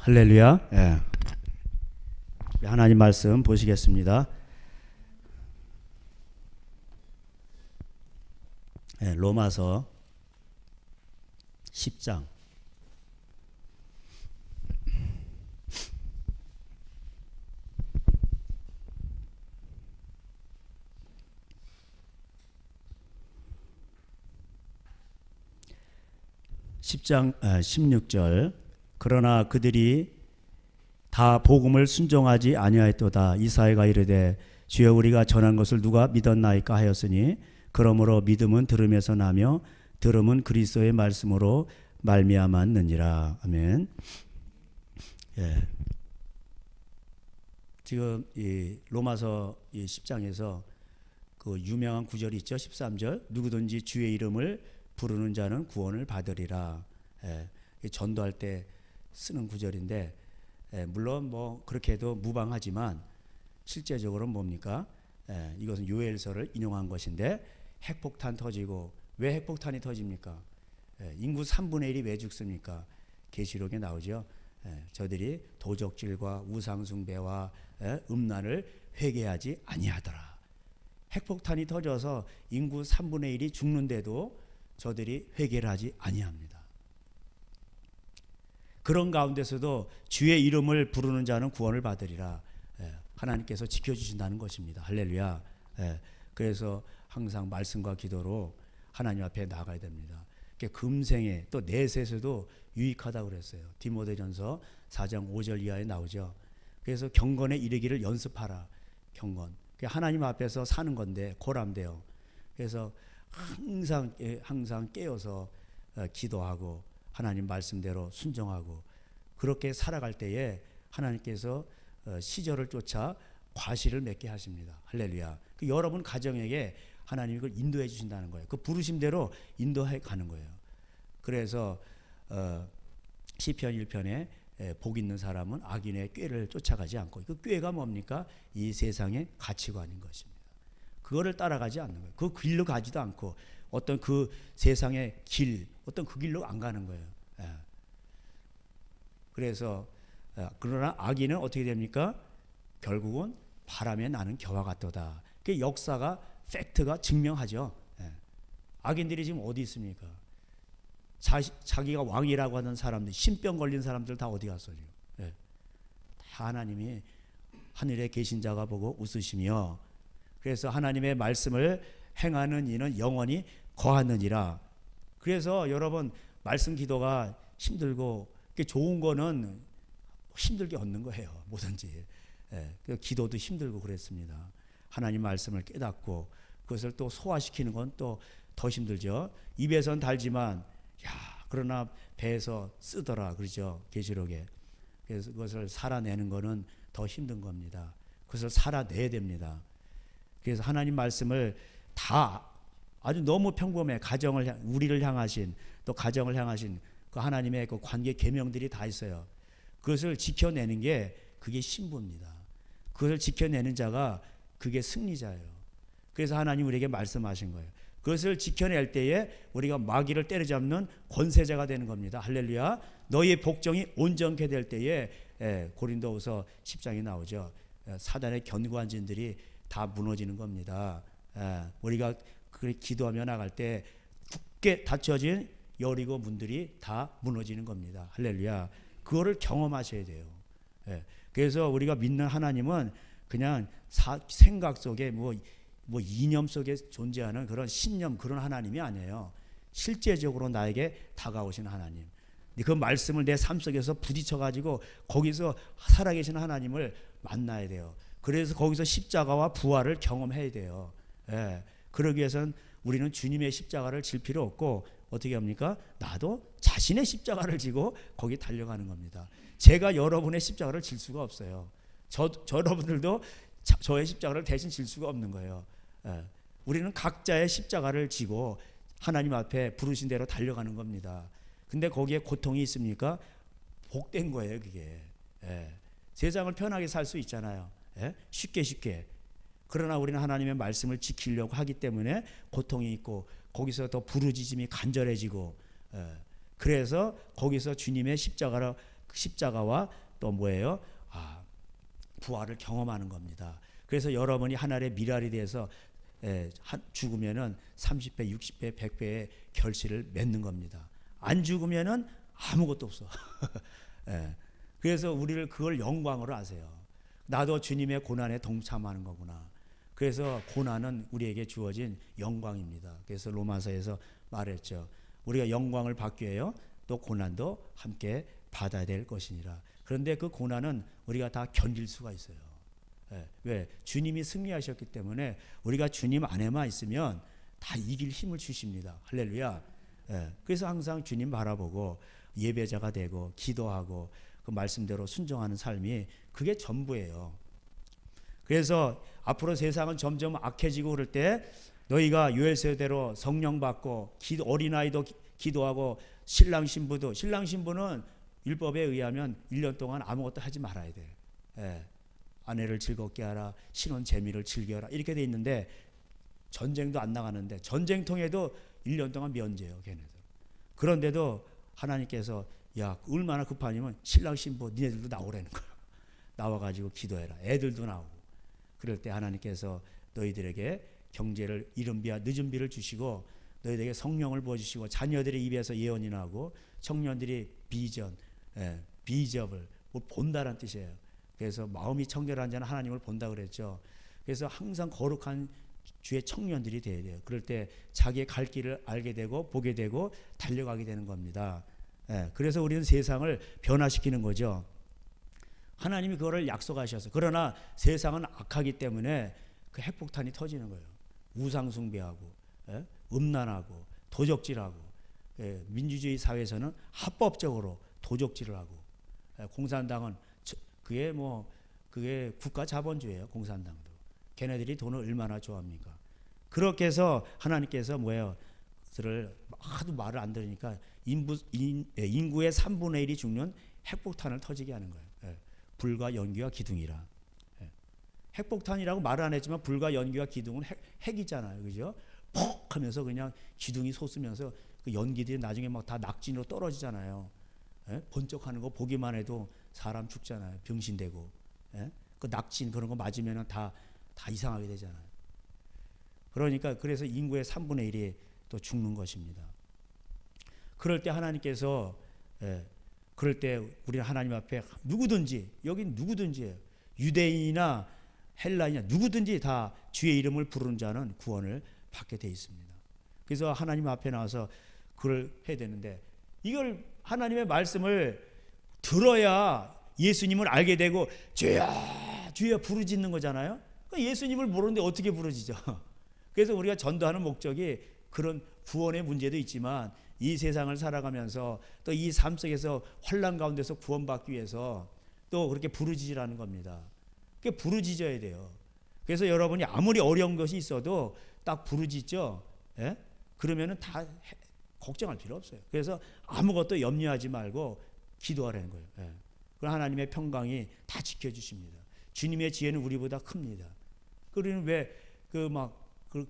할렐루야. 예. 하나님 말씀 보시겠습니다. 예, 로마서 10장. (10장) 16절. 그러나 그들이 다 복음을 순종하지 아니하였도다. 이사야가 이르되 주여 우리가 전한 것을 누가 믿었나이까 하였으니 그러므로 믿음은 들음에서 나며 들음은 그리스도의 말씀으로 말미암았느니라. 아멘. 예. 지금 이 로마서 이 10장에서 그 유명한 구절이 있죠. 13절. 누구든지 주의 이름을 부르는 자는 구원을 받으리라. 예. 전도할 때 쓰는 구절인데, 물론 뭐 그렇게 해도 무방하지만 실제적으로는 뭡니까? 이것은 요엘서를 인용한 것인데, 핵폭탄 터지고, 왜 핵폭탄이 터집니까? 인구 3분의 1이 왜 죽습니까? 계시록에 나오죠. 저들이 도적질과 우상숭배와 음란을 회개하지 아니하더라. 핵폭탄이 터져서 인구 3분의 1이 죽는데도 저들이 회개를 하지 아니합니다. 그런 가운데서도 주의 이름을 부르는 자는 구원을 받으리라. 하나님께서 지켜주신다는 것입니다. 할렐루야. 그래서 항상 말씀과 기도로 하나님 앞에 나가야 됩니다. 금생에 또 내세에서도 유익하다고 그랬어요. 디모데전서 4장 5절 이하에 나오죠. 그래서 경건에 이르기를 연습하라. 경건. 하나님 앞에서 사는 건데 고람돼요. 그래서 항상 깨어서 기도하고 하나님 말씀대로 순종하고 그렇게 살아갈 때에 하나님께서 시절을 쫓아 과실을 맺게 하십니다. 할렐루야. 여러분 가정에게 하나님이 그걸 인도해 주신다는 거예요. 그 부르심대로 인도해 가는 거예요. 그래서 시편 1편에 복 있는 사람은 악인의 꾀를 쫓아가지 않고, 그 꾀가 뭡니까? 이 세상의 가치관인 것입니다. 그거를 따라가지 않는 거예요. 그 길로 가지도 않고 어떤 그 세상의 길, 어떤 그 길로 안 가는 거예요. 그래서 그러나 악인은 어떻게 됩니까? 결국은 바람에 나는 겨와 같도다. 그 역사가 팩트가 증명하죠. 악인들이 지금 어디 있습니까? 자기가 왕이라고 하는 사람들, 신병 걸린 사람들 다 어디 갔어요? 다 하나님이 하늘에 계신 자가 보고 웃으시며, 그래서 하나님의 말씀을 행하는 이는 영원히 거하느니라. 그래서 여러분 말씀 기도가 힘들고 좋은 거는 힘들게 얻는 거예요. 뭐든지. 기도도 힘들고 그랬습니다. 하나님 말씀을 깨닫고 그것을 또 소화시키는 건 또 더 힘들죠. 입에선 달지만 그러나 배에서 쓰더라 그러죠. 계시록에. 그래서 그것을 살아내는 거는 더 힘든 겁니다. 그것을 살아내야 됩니다. 그래서 하나님 말씀을 다 아주 너무 평범해. 우리를 향하신, 또 가정을 향하신 그 하나님의 그 관계 계명들이 다 있어요. 그것을 지켜내는 게 그게 신부입니다. 그것을 지켜내는 자가 그게 승리자예요. 그래서 하나님 우리에게 말씀하신 거예요. 그것을 지켜낼 때에 우리가 마귀를 때려잡는 권세자가 되는 겁니다. 할렐루야. 너희의 복종이 온전케 될 때에 고린도후서 10장에 나오죠. 사단의 견고한 진들이 다 무너지는 겁니다. 우리가 그렇게 기도하며 나갈 때 굳게 닫혀진 여리고 문들이 다 무너지는 겁니다. 할렐루야. 그거를 경험하셔야 돼요. 그래서 우리가 믿는 하나님은 그냥 생각 속에 뭐 이념 속에 존재하는 그런 신념, 그런 하나님이 아니에요. 실제적으로 나에게 다가오신 하나님. 그 말씀을 내 삶 속에서 부딪혀가지고 거기서 살아계신 하나님을 만나야 돼요. 그래서 거기서 십자가와 부활을 경험해야 돼요. 그러기 위해서는 우리는 주님의 십자가를 질 필요 없고 어떻게 합니까? 나도 자신의 십자가를 지고 거기 달려가는 겁니다. 제가 여러분의 십자가를 질 수가 없어요. 여러분들도 저의 십자가를 대신 질 수가 없는 거예요. 우리는 각자의 십자가를 지고 하나님 앞에 부르신 대로 달려가는 겁니다. 근데 거기에 고통이 있습니까? 복된 거예요, 그게. 세상을 편하게 살 수 있잖아요. 쉽게. 그러나 우리는 하나님의 말씀을 지키려고 하기 때문에 고통이 있고 거기서 더 부르짖음이 간절해지고 그래서 거기서 주님의 십자가로 십자가와 또 뭐예요? 부활을 경험하는 겁니다. 그래서 여러분이 하늘의 미랄이 돼서 죽으면은 30배, 60배, 100배의 결실을 맺는 겁니다. 안 죽으면은 아무것도 없어. 그래서 우리를 그걸 영광으로 아세요. 나도 주님의 고난에 동참하는 거구나. 그래서 고난은 우리에게 주어진 영광입니다. 그래서 로마서에서 말했죠. 우리가 영광을 받기 위하여 또 고난도 함께 받아야 될 것이니라. 그런데 그 고난은 우리가 다 견딜 수가 있어요. 왜? 주님이 승리하셨기 때문에 우리가 주님 안에만 있으면 다 이길 힘을 주십니다. 할렐루야. 그래서 항상 주님 바라보고 예배자가 되고 기도하고 그 말씀대로 순종하는 삶이 그게 전부예요. 그래서 앞으로 세상은 점점 악해지고 그럴 때 너희가 요엘서대로 성령 받고 어린아이도 기도하고 신랑 신부는 율법에 의하면 1년 동안 아무것도 하지 말아야 돼. 아내를 즐겁게 하라, 신혼 재미를 즐겨라 이렇게 돼 있는데 전쟁도 안 나가는데 전쟁통에도 1년 동안 면제예요, 걔네들. 그런데도 하나님께서 야 얼마나 급하냐면 신랑 신부 니네들도 나오라는 거야. 나와가지고 기도해라. 애들도 나오고. 그럴 때 하나님께서 너희들에게 경제를 이른 비와 늦은 비를 주시고 너희들에게 성령을 부어주시고 자녀들의 입에서 예언이 나고 청년들이 비전을 본다는 뜻이에요. 그래서 마음이 청결한 자는 하나님을 본다 그랬죠. 그래서 항상 거룩한 주의 청년들이 돼야 돼요. 그럴 때 자기의 갈 길을 알게 되고 보게 되고 달려가게 되는 겁니다. 그래서 우리는 세상을 변화시키는 거죠. 하나님이 그거를 약속하셔서. 그러나 세상은 악하기 때문에 그 핵폭탄이 터지는 거예요. 우상숭배하고 음란하고 도적질하고 민주주의 사회에서는 합법적으로 도적질을 하고 공산당은 그게 국가 자본주의예요. 공산당도. 걔네들이 돈을 얼마나 좋아합니까? 그렇게 해서 하나님께서 그들을 하도 말을 안 들으니까 인구의 3분의 1이 죽는 핵폭탄을 터지게 하는 거예요. 불과 연기와 기둥이라. 핵폭탄이라고 말을 안 했지만 불과 연기와 기둥은 핵이잖아요. 그죠? 퍽 하면서 그냥 기둥이 솟으면서 그 연기들이 나중에 막 다 낙진으로 떨어지잖아요. 번쩍하는 거 보기만 해도 사람 죽잖아요. 병신되고. 그 낙진 그런 거 맞으면 다 이상하게 되잖아요. 그러니까 그래서 인구의 3분의 1이 또 죽는 것입니다. 그럴 때 하나님께서 그럴 때 우리는 하나님 앞에 누구든지 여긴 누구든지예요. 유대인이나 헬라인이나 누구든지 다 주의 이름을 부르는 자는 구원을 받게 돼 있습니다. 그래서 하나님 앞에 나와서 그걸 해야 되는데 이걸 하나님의 말씀을 들어야 예수님을 알게 되고 주야 주야 부르짖는 거잖아요. 예수님을 모르는데 어떻게 부르짖어? 그래서 우리가 전도하는 목적이 그런 구원의 문제도 있지만 이 세상을 살아가면서 또 이 삶 속에서 환난 가운데서 구원받기 위해서 또 그렇게 부르짖으라는 겁니다. 그게 부르짖어야 돼요. 그래서 여러분이 아무리 어려운 것이 있어도 딱 부르짖죠. 그러면은 다 걱정할 필요 없어요. 그래서 아무것도 염려하지 말고 기도하라는 거예요. 그럼 하나님의 평강이 다 지켜주십니다. 주님의 지혜는 우리보다 큽니다. 그러면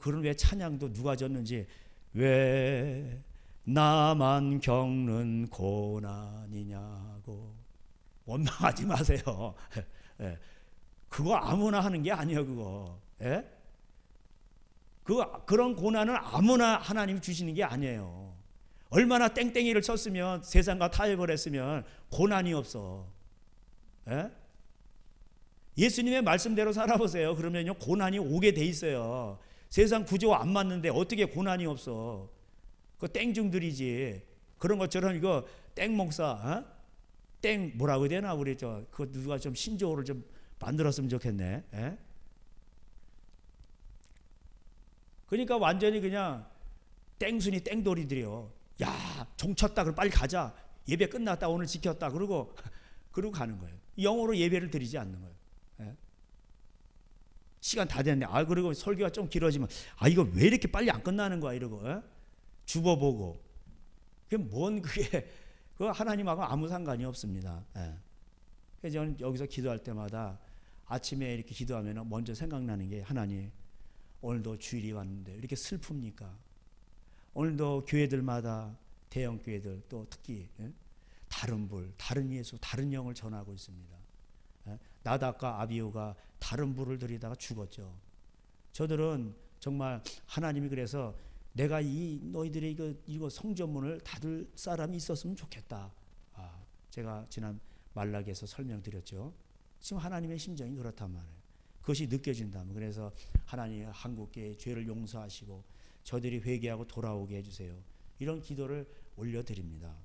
그런 왜 찬양도 누가 졌는지 왜 나만 겪는 고난이냐고 원망하지 마세요. 그거 아무나 하는 게 아니에요. 그런 고난은 아무나 하나님이 주시는 게 아니에요. 얼마나 땡땡이를 쳤으면 세상과 타협을 했으면 고난이 없어. 예수님의 말씀대로 살아보세요. 그러면요 고난이 오게 돼 있어요. 세상 구조와 안 맞는데 어떻게 고난이 없어? 그 땡중들이지. 그런 것처럼 이거 땡 목사, 땡 뭐라고 해야 되나 우리 그 누가 좀 신조어를 좀 만들었으면 좋겠네. 그러니까 완전히 그냥 땡순이 땡돌이들이요. 야, 종 쳤다. 그럼 빨리 가자. 예배 끝났다. 오늘 지켰다. 그러고 가는 거예요. 영어로 예배를 드리지 않는 거예요. 시간 다 됐네. 그리고 설교가 좀 길어지면 이거 왜 이렇게 빨리 안 끝나는 거야 이러고 죽어보고. 그게 하나님하고 아무 상관이 없습니다. 그래서 저는 여기서 기도할 때마다 아침에 이렇게 기도하면 먼저 생각나는 게 하나님 오늘도 주일이 왔는데 이렇게 슬픕니까? 오늘도 교회들마다 대형 교회들 또 특히 다른 불, 다른 예수, 다른 영을 전하고 있습니다. 나답과 아비후가 다른 불을 들이다가 죽었죠. 저들은 정말 하나님이 그래서 내가 이 너희들이 이거 성전문을 닫을 사람이 있었으면 좋겠다. 제가 지난 말라기에서 설명드렸죠. 지금 하나님의 심정이 그렇단 말이에요. 그것이 느껴진다면 그래서 하나님 한국교회의 죄를 용서하시고 저들이 회개하고 돌아오게 해주세요. 이런 기도를 올려드립니다.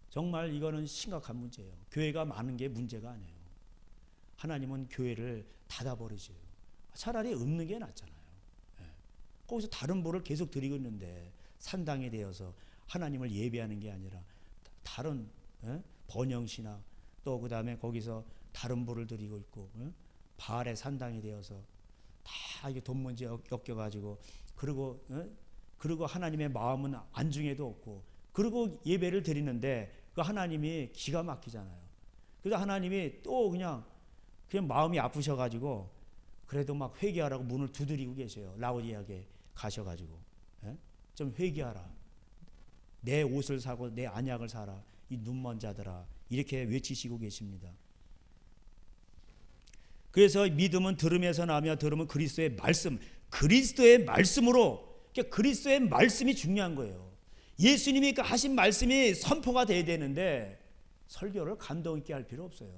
정말 이거는 심각한 문제예요. 교회가 많은 게 문제가 아니에요. 하나님은 교회를 닫아버리세요. 차라리 없는 게 낫잖아요. 거기서 다른 불을 계속 드리고 있는데 산당에 되어서 하나님을 예배하는 게 아니라 다른 번영신앙 또 그 다음에 거기서 다른 불을 드리고 있고 바알의 산당이 되어서 다 이게 돈 문제 엮여가지고 그리고 하나님의 마음은 안중에도 없고 그리고 예배를 드리는데 그 하나님이 기가 막히잖아요. 그래서 하나님이 또 그냥 마음이 아프셔가지고 그래도 막 회개하라고 문을 두드리고 계세요. 라오디아에 가셔가지고 좀 회개하라. 내 옷을 사고 내 안약을 사라. 이 눈먼 자들아 이렇게 외치시고 계십니다. 그래서 믿음은 들음에서 나며 들음은 그리스도의 말씀, 그리스도의 말씀으로 그러니까 그리스도의 말씀이 중요한 거예요. 예수님이 하신 말씀이 선포가 돼야 되는데 설교를 감동 있게 할 필요 없어요.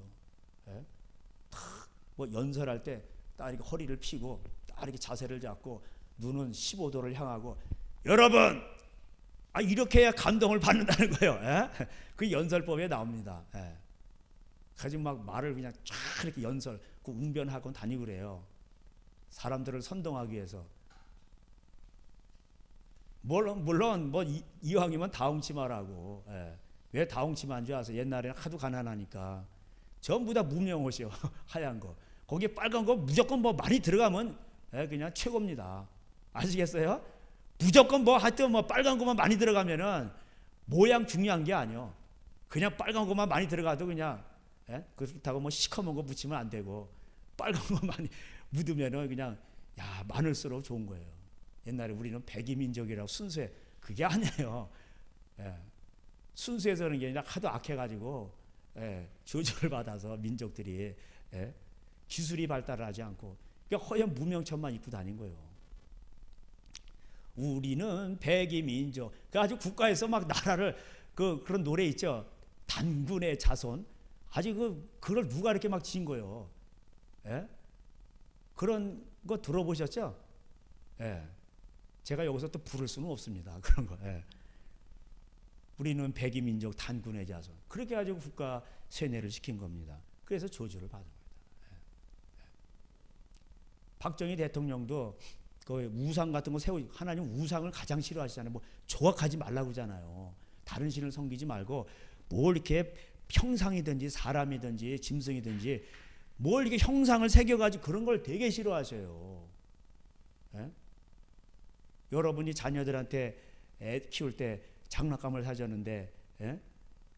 뭐 연설할 때 딱 이렇게 허리를 펴고 딱 이렇게 자세를 잡고 눈은 15도를 향하고 여러분 이렇게 해야 감동을 받는다는 거예요. 그 연설법에 나옵니다. 가지고 막 말을 그냥 쫙 이렇게 연설, 그 웅변학원 다니고 그래요. 사람들을 선동하기 위해서. 물론 뭐 이왕이면 다홍치마라고. 왜 다홍치마인 줄 아세요? 옛날에는 하도 가난하니까 전부 다 무명옷이요. 하얀 거. 거기에 빨간 거 무조건 뭐 많이 들어가면 그냥 최고입니다. 아시겠어요? 무조건 뭐 하여튼 뭐 빨간 것만 많이 들어가면은 모양 중요한 게 아니요. 그냥 빨간 것만 많이 들어가도 그냥 그렇다고 뭐 시커먼 거 붙이면 안 되고 빨간 거 많이 묻으면은 그냥 많을수록 좋은 거예요. 옛날에 우리는 백이민족이라고 순수해. 그게 아니에요. 순수해서는 게 아니라 하도 악해가지고 조절을 받아서 민족들이 기술이 발달하지 않고 그러니까 허연 무명천만 입고 다닌 거예요. 우리는 백이민족. 아주 국가에서 막 나라를 그런 노래 있죠. 단군의 자손. 아직 그걸 누가 이렇게 막 지은 거예요. 그런 거 들어보셨죠? 제가 여기서 또 부를 수는 없습니다. 그런 거. 우리는 백이민족 단군의 자손. 그렇게 가지고 국가 세뇌를 시킨 겁니다. 그래서 저주를 받은 겁니다. 박정희 대통령도 그 우상 같은 거 하나님 우상을 가장 싫어하시잖아요. 뭐 조각하지 말라고 그러잖아요. 다른 신을 섬기지 말고 뭘 이렇게 형상이든지 사람이든지 짐승이든지 뭘 이렇게 형상을 새겨가지고 그런 걸 되게 싫어하셔요. 여러분이 자녀들한테 애 키울 때 장난감을 사줬는데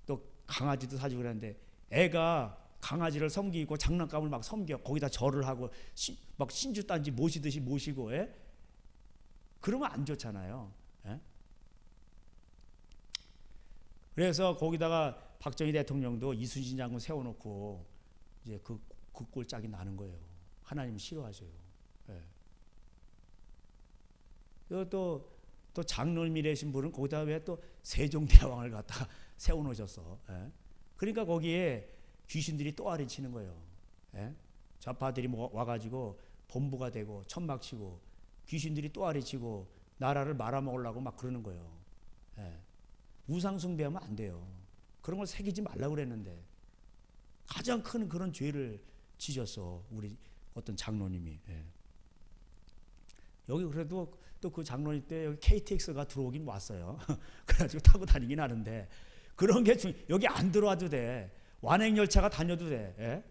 또 강아지도 사주고 그랬는데 애가 강아지를 섬기고 장난감을 막 섬겨 거기다 절을 하고 막 신주단지 모시듯이 모시고 그러면 안 좋잖아요. 그래서 거기다가 박정희 대통령도 이순신 장군 세워놓고 이제 그 꼴짝이 나는 거예요. 하나님 싫어하셔요. 또 장로님이라신 분은 거기다 왜 또 세종대왕을 갖다가 세워놓으셨어. 그러니까 거기에 귀신들이 또 아리치는 거예요. 좌파들이 와가지고 본부가 되고 천막치고 귀신들이 또 아리치고 나라를 말아먹으려고 막 그러는 거예요. 우상 숭배하면 안 돼요. 그런 걸 새기지 말라고 그랬는데 가장 큰 그런 죄를 지셨어. 우리 어떤 장로님이. 여기 그래도 또 그 장로님 때 여기 KTX가 들어오긴 왔어요. 그래가지고 타고 다니긴 하는데 그런 게 여기 안 들어와도 돼. 완행열차가 다녀도 돼.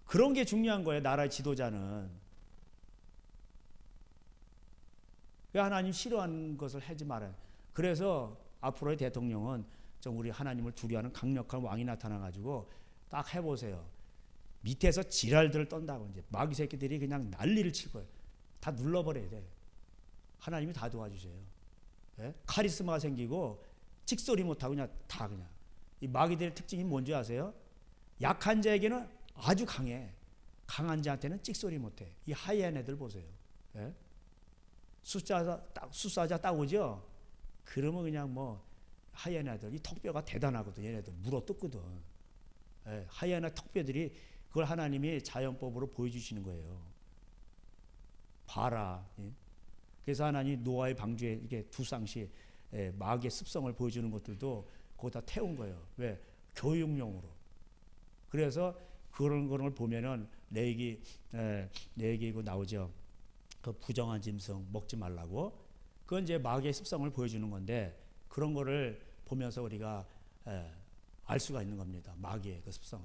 그런 게 중요한 거예요. 나라의 지도자는. 왜 하나님 싫어하는 것을 하지 말아요. 그래서 앞으로의 대통령은 좀 우리 하나님을 두려워하는 강력한 왕이 나타나가지고 딱 해보세요. 밑에서 지랄들을 떤다고 이제 마귀 새끼들이 그냥 난리를 칠 거예요. 다 눌러버려야 돼. 하나님이 다 도와주세요. 카리스마가 생기고 찍소리 못하고 그냥 다 그냥. 이 마귀들의 특징이 뭔지 아세요? 약한 자에게는 아주 강해. 강한 자한테는 찍소리 못해. 이 하이엔 애들 보세요. 예? 숫사자 딱 오죠? 그러면 그냥 뭐 하이엔 애들 이 턱뼈가 대단하거든. 얘네들 물어뜯거든. 예, 하이엔 턱뼈들이 그걸 하나님이 자연법으로 보여주시는 거예요. 봐라. 예? 그래서 하나님 노아의 방주에 이게 두 쌍씩 마귀의 습성을 보여주는 것들도 거기다 태운 거예요. 왜? 교육용으로. 그래서 그런 걸 보면은 레위기 나오죠. 그 부정한 짐승 먹지 말라고. 그건 이제 마귀의 습성을 보여주는 건데 그런 거를 보면서 우리가 알 수가 있는 겁니다. 마귀의 그 습성을.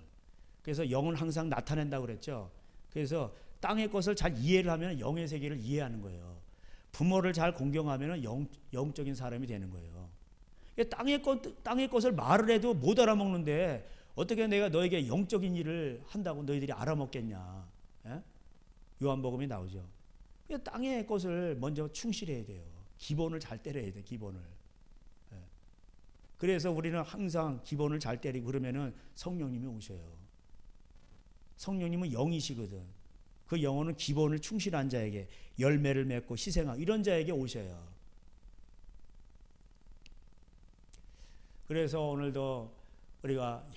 그래서 영은 항상 나타낸다고 그랬죠. 그래서 땅의 것을 잘 이해를 하면 영의 세계를 이해하는 거예요. 부모를 잘 공경하면 영적인 사람이 되는 거예요. 땅의 것을 말을 해도 못 알아먹는데 어떻게 내가 너에게 영적인 일을 한다고 너희들이 알아먹겠냐. 예? 요한복음이 나오죠. 땅의 것을 먼저 충실해야 돼요. 기본을 잘 때려야 돼요. 기본을. 예. 그래서 우리는 항상 기본을 잘 때리고 그러면은 성령님이 오셔요. 성령님은 영이시거든. 그 영혼은 기본을 충실한 자에게 열매를 맺고 희생하고 이런 자에게 오셔요. 그래서 오늘도 우리가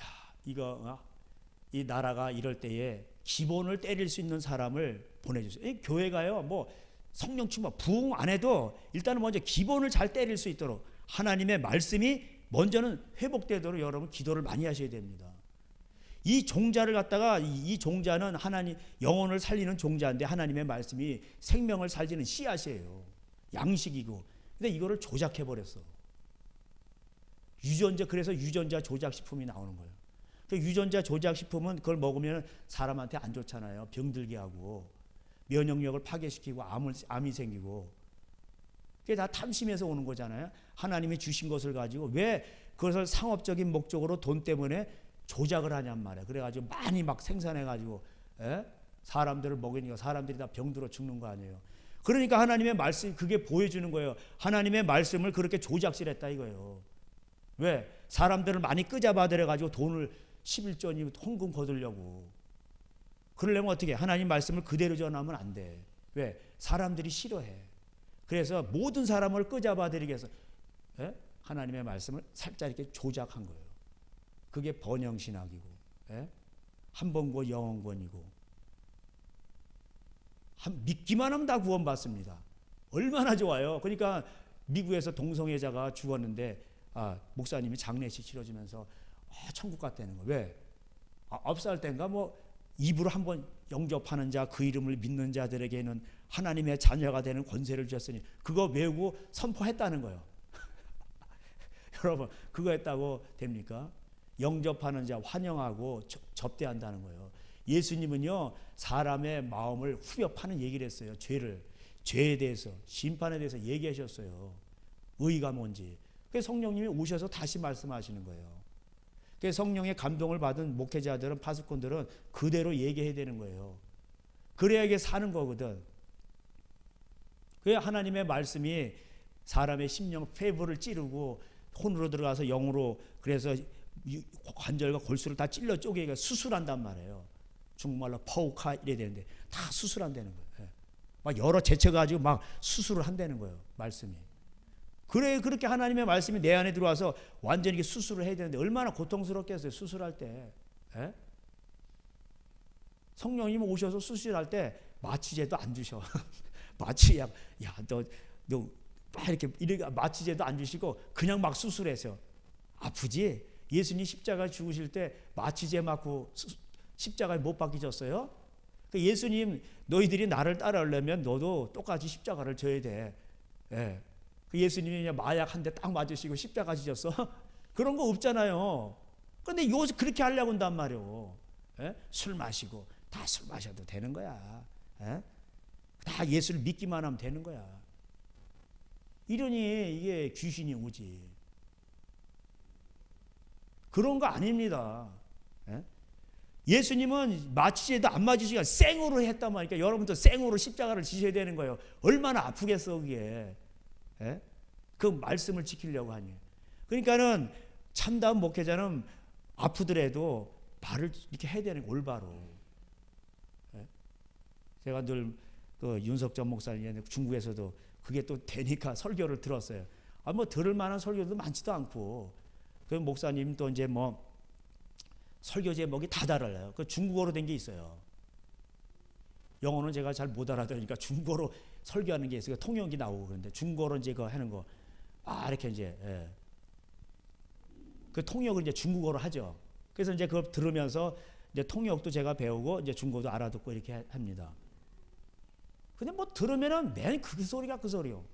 이 나라가 이럴 때에 기본을 때릴 수 있는 사람을 보내주세요. 교회가요, 뭐 성령 충만 부흥 안 해도 일단은 먼저 기본을 잘 때릴 수 있도록 하나님의 말씀이 먼저는 회복되도록 여러분 기도를 많이 하셔야 됩니다. 이 종자를 갖다가 이 종자는 하나님 영혼을 살리는 종자인데 하나님의 말씀이 생명을 살리는 씨앗이에요. 양식이고. 근데 이거를 조작해 버렸어. 그래서 유전자 조작 식품이 나오는 거예요. 그 유전자 조작 식품은 그걸 먹으면 사람한테 안 좋잖아요. 병들게 하고 면역력을 파괴시키고 암이 생기고. 그게 다 탐심에서 오는 거잖아요. 하나님이 주신 것을 가지고 왜 그것을 상업적인 목적으로 돈 때문에 조작을 하냔 말이야. 그래가지고 많이 막 생산해가지고 사람들을 먹이니까 사람들이 다 병들어 죽는 거 아니에요. 그러니까 하나님의 말씀 그게 보여주는 거예요. 하나님의 말씀을 그렇게 조작질했다 이거예요. 왜? 사람들을 많이 끄잡아들여가지고 돈을 11조니 헌금 거두려고. 그러려면 어떻게? 하나님 말씀을 그대로 전하면 안 돼. 왜? 사람들이 싫어해. 그래서 모든 사람을 끄잡아들이기 위해서 하나님의 말씀을 살짝 이렇게 조작한 거예요. 그게 번영신학이고 한번고 영원권이고 믿기만 하면 다 구원받습니다. 얼마나 좋아요. 그러니까 미국에서 동성애자가 죽었는데 목사님이 장례식 치러주면서 천국 갔다는 거예요. 왜? 9살 때인가 뭐 입으로 한번 영접하는 자 그 이름을 믿는 자들에게는 하나님의 자녀가 되는 권세를 주셨으니 그거 외우고 선포했다는 거예요. 여러분 그거 했다고 됩니까? 영접하는 자 환영하고 접대한다는 거예요. 예수님은요 사람의 마음을 후벼 파는 얘기를 했어요. 죄에 대해서 심판에 대해서 얘기하셨어요. 의의가 뭔지. 그래서 성령님이 오셔서 다시 말씀하시는 거예요. 그래서 성령의 감동을 받은 목회자들은 파수꾼들은 그대로 얘기해야 되는 거예요. 그래야 이게 사는 거거든. 그래야 하나님의 말씀이 사람의 심령 폐부를 찌르고 혼으로 들어가서 영으로 그래서 관절과 골수를 다 찔러 쪼개기가 수술한단 말이에요. 중국말로 파우카 이래야 되는데 다 수술한다는 거예요. 막 여러 제쳐 가지고 막 수술을 한다는 거예요. 말씀이. 그렇게 하나님의 말씀이 내 안에 들어와서 완전히 수술을 해야 되는데 얼마나 고통스럽겠어요. 수술할 때. 성령님이 오셔서 수술할 때 마취제도 안 주셔. 마취약 너 막 이렇게 마취제도 안 주시고 그냥 막 수술해서 아프지? 예수님 십자가 죽으실 때 마취제 맞고 십자가에 못 박히셨어요? 예수님 너희들이 나를 따라오려면 너도 똑같이 십자가를 져야 돼. 예수님이 그냥 마약 한 대 딱 맞으시고 십자가 지셨어? 그런 거 없잖아요. 그런데 요새 그렇게 하려고 한단 말이에요. 술 마시고 다 술 마셔도 되는 거야. 다 예수를 믿기만 하면 되는 거야. 이러니 이게 귀신이 오지. 그런 거 아닙니다. 예수님은 마취제도 안 맞으시고 생으로 했단 말이니까 여러분도 생으로 십자가를 지셔야 되는 거예요. 얼마나 아프겠어 그게. 그 말씀을 지키려고 하니. 그러니까는 참다운 목회자는 아프더라도 말을 이렇게 해야 되는 거, 올바로. 제가 늘 그 윤석전 목사님 중국에서도 그게 또 되니까 설교를 들었어요. 뭐 들을 만한 설교도 많지도 않고, 그 목사님 또 이제 뭐 설교 제목이 다 달라요. 그 중국어로 된 게 있어요. 영어는 제가 잘 못 알아들으니까 중국어로 설교하는 게 있어요. 통역이 나오고. 그런데 중국어로 이제 그거 하는 거, 이렇게 이제, 그 통역을 이제 중국어로 하죠. 그래서 이제 그걸 들으면서 이제 통역도 제가 배우고 이제 중국어도 알아듣고 이렇게 합니다. 근데 뭐 들으면은 맨 그 소리가 그 소리요.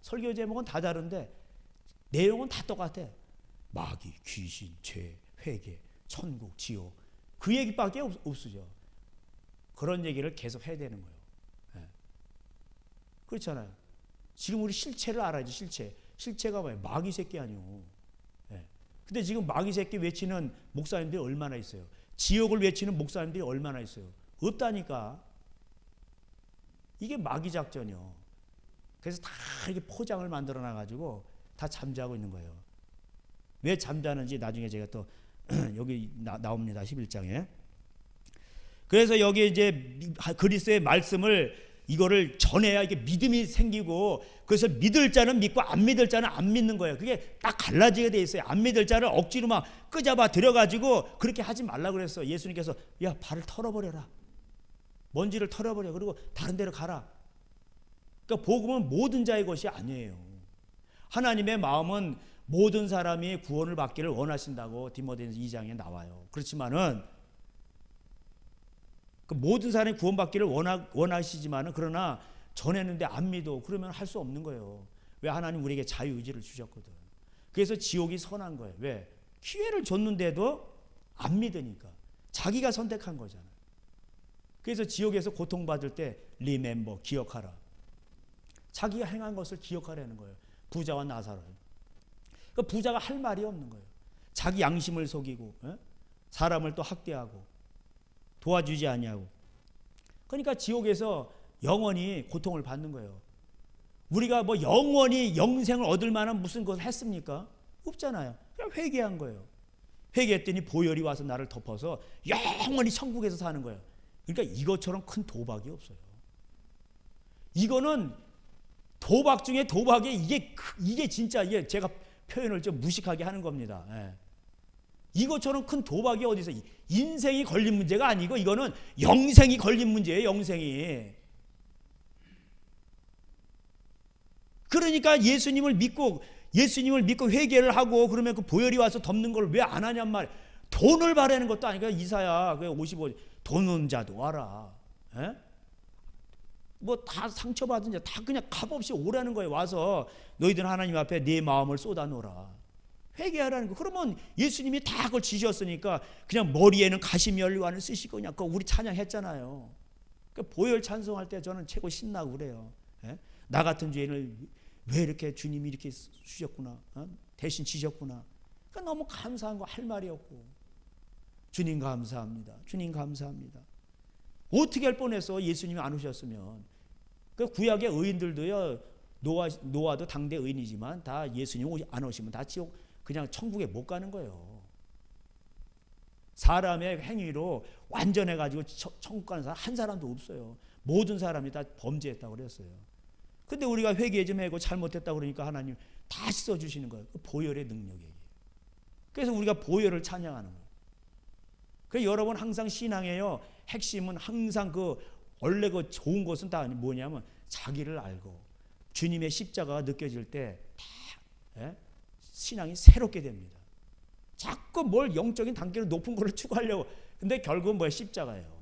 설교 제목은 다 다른데 내용은 다 똑같아. 마귀, 귀신, 죄, 회개, 천국, 지옥, 그 얘기밖에 없으죠. 그런 얘기를 계속 해야 되는 거예요. 그렇잖아요. 지금 우리 실체를 알아야지. 실체가 뭐예요? 마귀 새끼 아니오. 근데 지금 마귀 새끼 외치는 목사님들이 얼마나 있어요? 지옥을 외치는 목사님들이 얼마나 있어요? 없다니까. 이게 마귀 작전이요. 그래서 다 이렇게 포장을 만들어 놔가지고 다 잠자고 있는 거예요. 왜 잠자는지 나중에 제가 또 여기 나옵니다. 11장에. 그래서 여기 이제 그리스도의 말씀을 이거를 전해야 이게 믿음이 생기고, 그래서 믿을 자는 믿고 안 믿을 자는 안 믿는 거예요. 그게 딱 갈라지게 돼 있어요. 안 믿을 자를 억지로 막 끄잡아 들여가지고 그렇게 하지 말라 그랬어. 예수님께서 야, 발을 털어버려라. 먼지를 털어버려. 그리고 다른 데로 가라. 그러니까 복음은 모든 자의 것이 아니에요. 하나님의 마음은 모든 사람이 구원을 받기를 원하신다고 디모데전서 2장에 나와요. 그렇지만은 그 모든 사람이 구원받기를 원하시지만은, 그러나 전했는데 안 믿어. 그러면 할 수 없는 거예요. 왜? 하나님 우리에게 자유의지를 주셨거든. 그래서 지옥이 선한 거예요. 왜? 기회를 줬는데도 안 믿으니까. 자기가 선택한 거잖아요. 그래서 지옥에서 고통받을 때 리멤버, 기억하라. 자기가 행한 것을 기억하라는 거예요. 부자와 나사로를. 그 부자가 할 말이 없는 거예요. 자기 양심을 속이고, 사람을 또 학대하고 도와주지 아니하고. 그러니까 지옥에서 영원히 고통을 받는 거예요. 우리가 뭐 영원히 영생을 얻을 만한 무슨 것을 했습니까? 없잖아요. 그냥 회개한 거예요. 회개했더니 보혈이 와서 나를 덮어서 영원히 천국에서 사는 거예요. 그러니까 이것처럼 큰 도박이 없어요. 이거는 도박 중에 도박이 이게 진짜 이게 제가 표현을 좀 무식하게 하는 겁니다. 이것처럼 큰 도박이 어디 있어? 인생이 걸린 문제가 아니고 이거는 영생이 걸린 문제예요. 영생이. 그러니까 예수님을 믿고 회개를 하고 그러면 그 보혈이 와서 덮는 걸 왜 안 하냔 말이에요. 돈을 바라는 것도 아니고 이사야 55 돈 없는 자도 와라. 뭐 다 상처받은 자 다 그냥 값없이 오라는 거예요. 와서 너희들 하나님 앞에 네 마음을 쏟아놓으라. 회개하라는 거. 그러면 예수님이 다 그걸 지셨으니까 그냥 머리에는 가시면류관을 쓰시고 그냥 우리 찬양했잖아요. 그러니까 보혈 찬송할 때 저는 최고 신나고 그래요. 나 같은 죄인을 왜 이렇게 주님이 이렇게 주셨구나. 대신 지셨구나. 그러니까 너무 감사한 거 할 말이 없고. 주님 감사합니다. 주님 감사합니다. 어떻게 할 뻔했어. 예수님이 안 오셨으면. 그 구약의 의인들도요. 노아도 당대 의인이지만 다 예수님 안 오시면 다 지옥 그냥 천국에 못 가는 거예요. 사람의 행위로 완전해가지고 천국 가는 사람 한 사람도 없어요. 모든 사람이 다 범죄했다고 그랬어요. 근데 우리가 회개 좀 하고 잘못했다고 그러니까 하나님 다시 써주시는 거예요. 그 보혈의 능력이에요. 그래서 우리가 보혈을 찬양하는 거예요. 그래서 여러분 항상 신앙에요. 핵심은 항상 그 원래 그 좋은 것은 다 뭐냐면 자기를 알고 주님의 십자가가 느껴질 때 다 신앙이 새롭게 됩니다. 자꾸 뭘 영적인 단계로 높은 거를 추구하려고. 근데 결국은 뭐야? 십자가예요.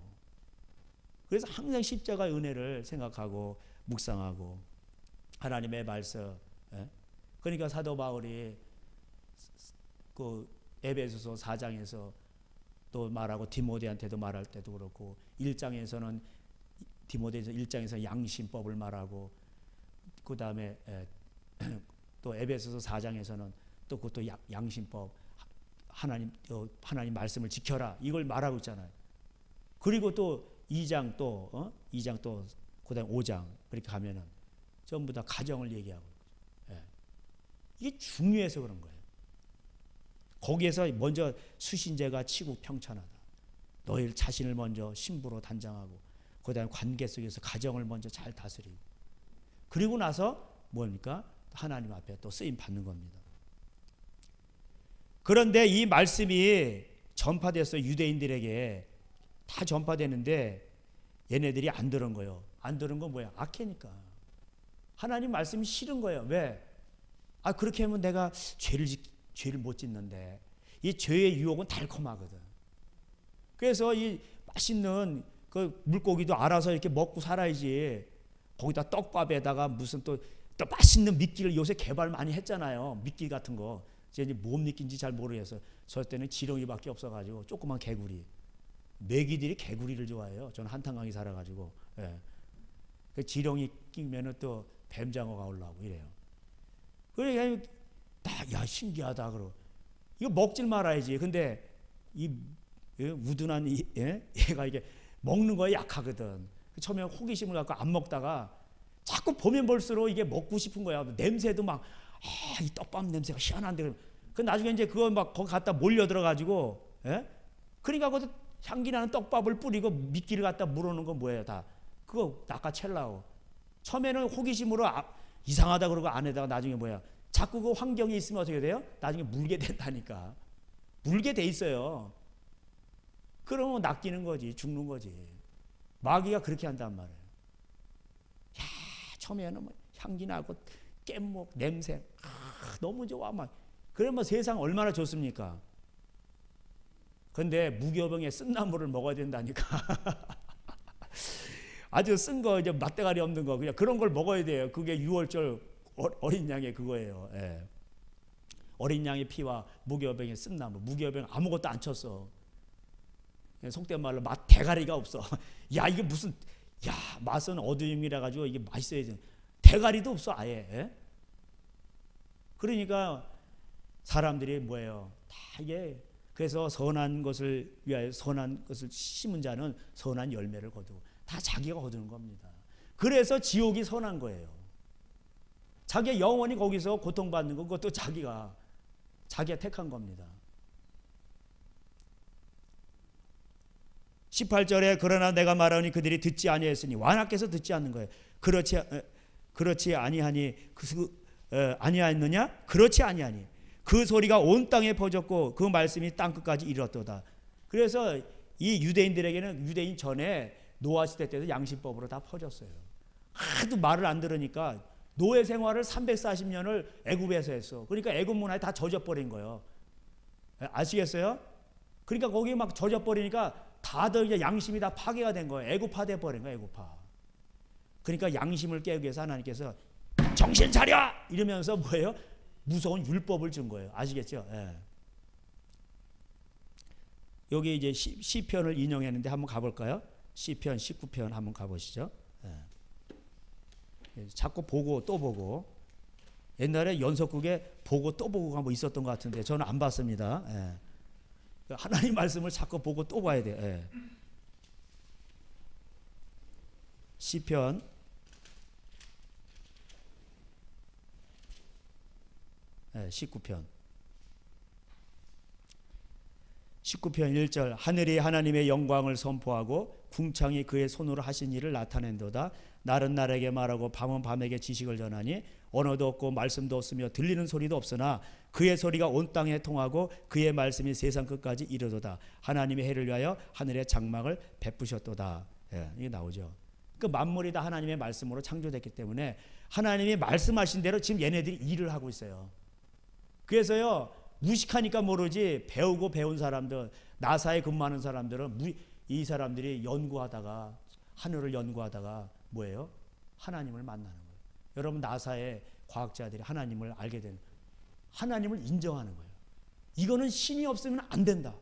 그래서 항상 십자가의 은혜를 생각하고 묵상하고 하나님의 말씀. 그러니까 사도 바울이 그 에베소서 4장에서 또 말하고 디모데한테도 말할 때도 그렇고 1장에서는 디모데서 1장에서 양심법을 말하고 그 다음에 또 에베소서 4장에서는 또 그것도 양심법 하나님 말씀을 지켜라 이걸 말하고 있잖아요. 그리고 또 2장 또 2장 또 그다음 5장 그렇게 가면은 전부 다 가정을 얘기하고 있거든요. 이게 중요해서 그런 거예요. 거기에서 먼저 수신제가 치국 평천하다. 너희 자신을 먼저 신부로 단장하고 그 다음에 관계 속에서 가정을 먼저 잘 다스리고 그리고 나서 뭡니까? 하나님 앞에 또 쓰임 받는 겁니다. 그런데 이 말씀이 전파돼서 유대인들에게 다 전파되는데 얘네들이 안 들은 거예요. 안 들은 건 뭐야? 악해니까. 하나님 말씀이 싫은 거예요. 왜? 그렇게 하면 내가 죄를 못 짓는데 이 죄의 유혹은 달콤하거든. 그래서 이 맛있는 그 물고기도 알아서 이렇게 먹고 살아야지. 거기다 떡밥에다가 무슨 또 맛있는 미끼를 요새 개발 많이 했잖아요. 미끼 같은 거. 이제 뭔 미끼인지 잘 모르겠어요. 저 때는 지렁이밖에 없어가지고 조그만 개구리. 메기들이 개구리를 좋아해요. 저는 한탄강에 살아가지고. 예. 그 지렁이 끼면은 또 뱀장어가 올라오고 이래요. 그래, 야 신기하다 그러. 이거 먹질 말아야지. 근데 이 우둔한 얘가 이게 먹는 거에 약하거든. 처음에 호기심을 갖고 안 먹다가 자꾸 보면 볼수록 이게 먹고 싶은 거야. 냄새도 막 이 떡밥 냄새가 희한한데. 그 나중에 이제 그거 막 거기 갖다 몰려 들어가지고, 그러니까 그 향기 나는 떡밥을 뿌리고 미끼를 갖다 물어놓은 건 뭐예요? 다 그거 낚아채려고. 처음에는 호기심으로 이상하다 그러고 안 해다가 나중에 뭐야? 자꾸 그 환경에 있으면 어떻게 돼요? 나중에 물게 된다니까. 물게 돼 있어요. 그러면 낚이는 거지, 죽는 거지. 마귀가 그렇게 한단 말이에요. 야, 처음에는 뭐 향기 나고 깻목 냄새 너무 좋아 막. 그러면 세상 얼마나 좋습니까? 근데 무교병에 쓴 나물을 먹어야 된다니까. 아주 쓴 거 이제 맛대가리 없는 거 그냥 그런 걸 먹어야 돼요. 그게 6월절 어린 양의 그거예요. 예. 어린 양의 피와 무교병의 쓴 나물. 무교병 아무것도 안 쳤어. 속된 말로 맛 대가리가 없어. 야 이게 무슨 맛은 어두움이라 가지고 이게 맛있어야지. 대가리도 없어 아예. 예? 그러니까 사람들이 뭐예요? 다 이게 그래서 선한 것을 위하여 선한 것을 심은 자는 선한 열매를 거두고 다 자기가 거두는 겁니다. 그래서 지옥이 선한 거예요. 자기가 영원히 거기서 고통받는 거 그것도 자기가 택한 겁니다. 18절에 그러나 내가 말하니 그들이 듣지 아니하였으니 완악해서 듣지 않는 거예요. 그렇지 아니하니 아니하였느냐? 그렇지 아니하니 그 소리가 온 땅에 퍼졌고 그 말씀이 땅 끝까지 이르렀도다. 그래서 이 유대인들에게는 유대인 전에 노아 시대 때도 양심법으로 다 퍼졌어요. 하도 말을 안 들으니까 노예 생활을 340년을 애굽에서 했어. 그러니까 애굽 문화에 다 젖어버린 거예요. 아시겠어요? 그러니까 거기 막 젖어버리니까 다들 이제 양심이 다 파괴가 된 거예요. 애굽화 돼버린 거예요. 애굽화. 그러니까 양심을 깨우기 위해서 하나님께서 정신 차려! 이러면서 뭐예요? 무서운 율법을 준 거예요. 아시겠죠? 예. 여기 이제 시편을 인용했는데 한번 가볼까요? 시편 19편 한번 가보시죠. 예. 자꾸 보고 또 보고. 옛날에 연속극에 보고 또 보고가 뭐 있었던 것 같은데 저는 안 봤습니다. 예. 하나님 말씀을 자꾸 보고 또 봐야 돼요. 예. 시편 19편 1절 하늘이 하나님의 영광을 선포하고 궁창이 그의 손으로 하신 일을 나타낸도다. 날은 날에게 말하고 밤은 밤에게 지식을 전하니 언어도 없고 말씀도 없으며 들리는 소리도 없으나 그의 소리가 온 땅에 통하고 그의 말씀이 세상 끝까지 이르도다. 하나님의 해를 위하여 하늘의 장막을 베푸셨도다. 이게 나오죠. 그 만물이 다 하나님의 말씀으로 창조됐기 때문에 하나님이 말씀하신 대로 지금 얘네들이 일을 하고 있어요. 그래서요 무식하니까 모르지 배우고 배운 사람들 나사에 근무하는 사람들은 이 사람들이 연구하다가 하늘을 연구하다가 뭐예요? 하나님을 만나는 거예요. 여러분 나사의 과학자들이 하나님을 알게 되는 하나님을 인정하는 거예요. 이거는 신이 없으면 안 된다.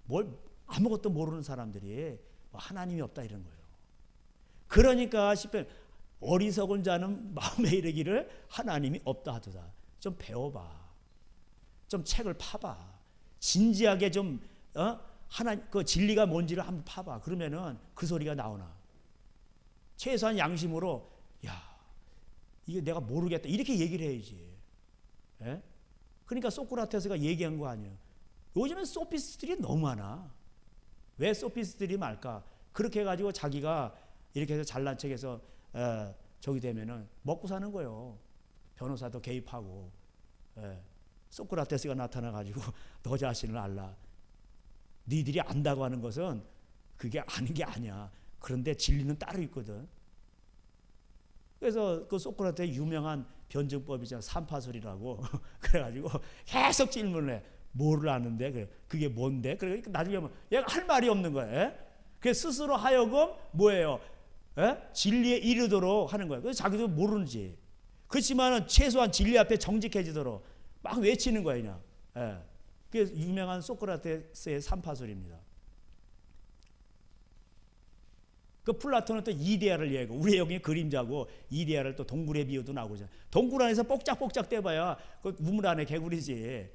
뭘 아무것도 모르는 사람들이 하나님이 없다 이런 거예요. 그러니까 어리석은 자는 마음에 이르기를 하나님이 없다 하도다. 좀 배워봐. 좀 책을 파봐. 진지하게 좀 그 진리가 뭔지를 한번 파봐. 그러면은 그 소리가 나오나. 최소한 양심으로 이게 내가 모르겠다. 이렇게 얘기를 해야지. 예? 그러니까 소크라테스가 얘기한 거 아니에요. 요즘엔 소피스트들이 너무 많아. 왜 소피스트들이 많을까? 그렇게 해가지고 자기가 이렇게 해서 잘난 척해서 저기 되면은 먹고 사는 거예요. 변호사도 개입하고. 소크라테스가 나타나가지고 너 자신을 알라. 니들이 안다고 하는 것은 그게 아는 게 아니야. 그런데 진리는 따로 있거든. 그래서 그 소크라테스의 유명한 변증법이잖아. 삼파설이라고. 그래가지고 계속 질문을 해. 뭐를 아는데? 그게 뭔데? 그러니까 나중에 얘가 할 말이 없는 거예요. 그 스스로 하여금 뭐예요? 진리에 이르도록 하는 거예요. 그래서 자기도 모르는지. 그렇지만은 최소한 진리 앞에 정직해지도록 막 외치는 거예요. 그냥. 그게 유명한 소크라테스의 삼파설입니다. 그 플라톤은 또 이데아를 얘기하고 우리 여기 그림자고 이데아를 또 동굴의 비유도 나오고 동굴 안에서 뽁짝뽁짝 떼봐야 그 우물 안에 개구리지.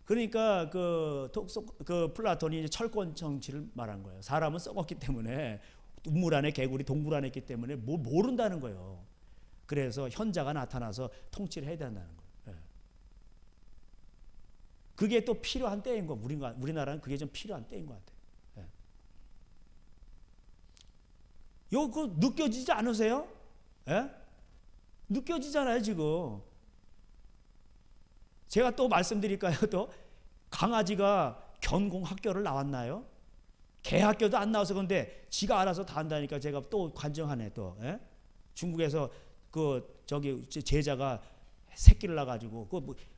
그러니까 그 플라톤이 이제 철권 정치를 말한 거예요. 사람은 썩었기 때문에 우물 안에 개구리 동굴 안에 있기 때문에 뭐 모른다는 거예요. 그래서 현자가 나타나서 통치를 해야 된다는 거예요. 그게 또 필요한 때인 거. 우리나라는 그게 좀 필요한 때인 것 같아요. 이거 느껴지지 않으세요? 느껴지잖아요 지금. 제가 또 말씀드릴까요? 또 강아지가 견공학교를 나왔나요? 개학교도 안 나와서 그런데 지가 알아서 다 한다니까 제가 또 관정하네 또. 중국에서 저기 제자가 새끼를 낳아가지고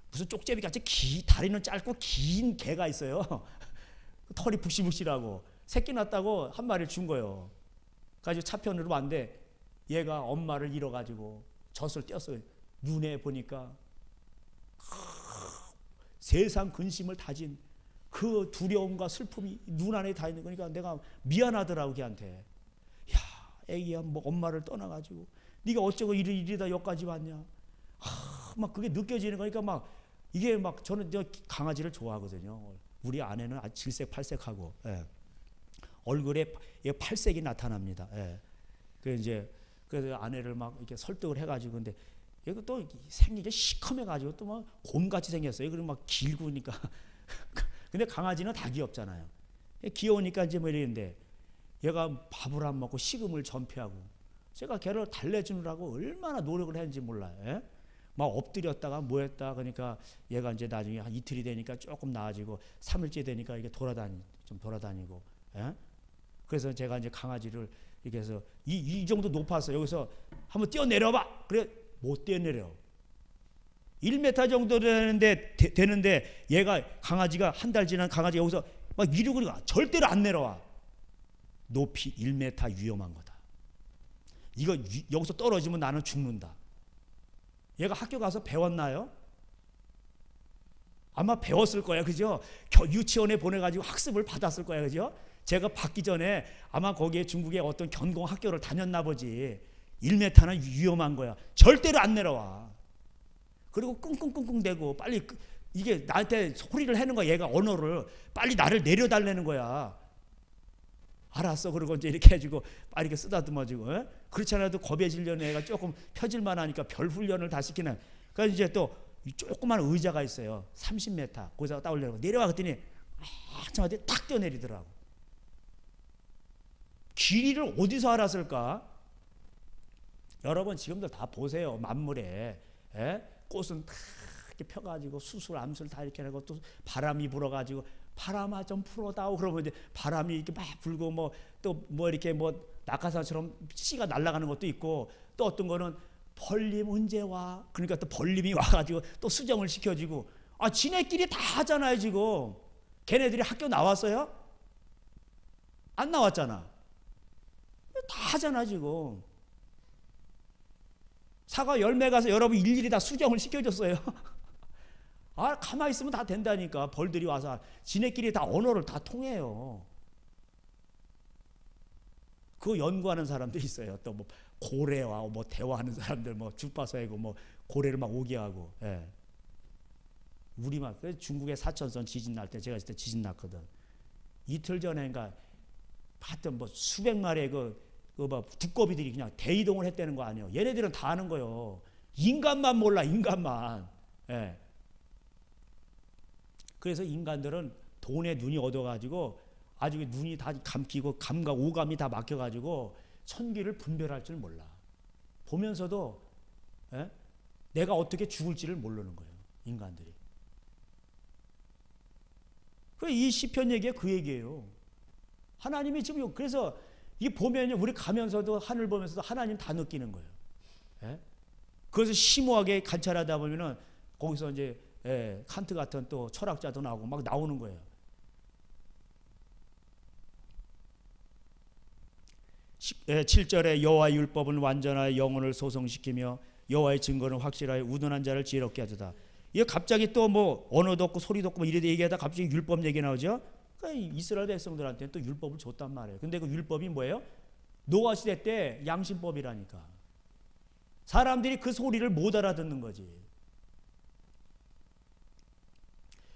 무슨 쪽제비 같이 다리는 짧고 긴 개가 있어요. 털이 북실북실하고 새끼 낳았다고 한 마리를 준 거예요. 가지고 차편으로 왔는데 얘가 엄마를 잃어가지고 젖을 떼었어요. 눈에 보니까 세상 근심을 다진 그 두려움과 슬픔이 눈 안에 다 있는 거니까 내가 미안하더라고 걔한테. 야, 애기야 뭐 엄마를 떠나가지고 네가 어쩌고 이리다 여기까지 왔냐. 막 그게 느껴지는 거니까 막 이게 막 저는 강아지를 좋아하거든요. 우리 아내는 아주 질색팔색하고 얼굴에 팔색이 나타납니다. 그래서 아내를 막 이렇게 설득을 해가지고 근데 얘가 또 생긴 게 시커매가지고 또 막 곰같이 생겼어요. 그리고 막 길고니까. 근데 강아지는 다 귀엽잖아요. 귀여우니까 이제 뭐 이랬는데 얘가 밥을 안 먹고 식음을 전폐하고 제가 걔를 달래주느라고 얼마나 노력을 했는지 몰라요. 막 엎드렸다가 뭐 했다 그러니까 얘가 이제 나중에 한 이틀이 되니까 조금 나아지고 3일째 되니까 이게 좀 돌아다니고. 그래서 제가 이제 강아지를 이렇게 해서 이 정도 높아서 여기서 한번 뛰어내려봐. 그래 못 뛰어내려. 1m 정도 되는데 얘가 강아지가 한 달 지난 강아지가 여기서 막 이러고 절대로 안 내려와. 높이 1m 위험한 거다. 이거 여기서 떨어지면 나는 죽는다. 얘가 학교 가서 배웠나요? 아마 배웠을 거야, 그죠? 유치원에 보내가지고 학습을 받았을 거야, 그죠? 제가 받기 전에 아마 거기에 중국의 어떤 견공 학교를 다녔나 보지. 1m는 위험한 거야. 절대로 안 내려와. 그리고 끙끙끙끙 대고 빨리 이게 나한테 소리를 하는 거야. 얘가 언어를 빨리 나를 내려달라는 거야. 알았어. 그러고 이제 이렇게 해주고 빨리 이렇게 쓰다듬어주고. 그렇지 않아도 겁에 질려는 애가 조금 펴질만 하니까 별 훈련을 다 시키는. 그래서 이제 또 조그만 의자가 있어요. 30m. 거기서 딱 올려놓고 내려와 그랬더니 한참한테 탁 뛰어내리더라고. 길이를 어디서 알았을까? 여러분 지금도 다 보세요. 만물에 꽃은 다 이렇게 펴가지고 수술 암술 다 이렇게 하고 또 바람이 불어가지고 바람아 좀 풀어다오 그러면 이제 바람이 이렇게 막 불고 뭐 또 뭐 이렇게 뭐 낙하산처럼 씨가 날아가는 것도 있고 또 어떤 거는 벌림 언제 와? 그러니까 또 벌림이 와가지고 또 수정을 시켜주고 지네끼리 다 하잖아요 지금. 걔네들이 학교 나왔어요? 안 나왔잖아. 다 하잖아 지금. 사과 열매 가서 여러분 일일이 다 수정을 시켜줬어요. 가만히 있으면 다 된다니까. 벌들이 와서 지네끼리 다 언어를 다 통해요. 그거 연구하는 사람들이 있어요. 또 뭐 고래와 뭐 대화하는 사람들 뭐 주파수하고 뭐 고래를 막 오게 하고. 우리만 중국의 사천선 지진 날 때 제가 그때 지진 났거든. 이틀 전에인가 하여튼 뭐 수백 마리의 그 두꺼비들이 그냥 대이동을 했다는 거 아니에요. 얘네들은 다 아는 거예요. 인간만 몰라, 인간만. 예. 그래서 인간들은 돈에 눈이 얻어가지고 아주 눈이 다 감기고 감각, 오감이 다 막혀가지고 천기를 분별할 줄 몰라. 보면서도 예? 내가 어떻게 죽을지를 모르는 거예요. 인간들이. 이 시편 얘기가 그 얘기예요. 하나님이 지금 그래서 이 보면 우리 가면서도 하늘 보면서도 하나님 다 느끼는 거예요. 예? 그래서 심오하게 관찰하다 보면은 거기서 이제 칸트 같은 또 철학자도 나오고 막 나오는 거예요. 7절에 여호와의 율법은 완전하여 영혼을 소성시키며 여호와의 증거는 확실하여 우둔한 자를 지혜롭게 하도다. 이게 갑자기 또 뭐 언어도 없고 소리도 없고 뭐 이래 얘기하다 갑자기 율법 얘기 나오죠. 그러니까 이스라엘 백성들한테 또 율법을 줬단 말이에요. 근데 그 율법이 뭐예요? 노아 시대 때 양심법이라니까. 사람들이 그 소리를 못 알아듣는 거지.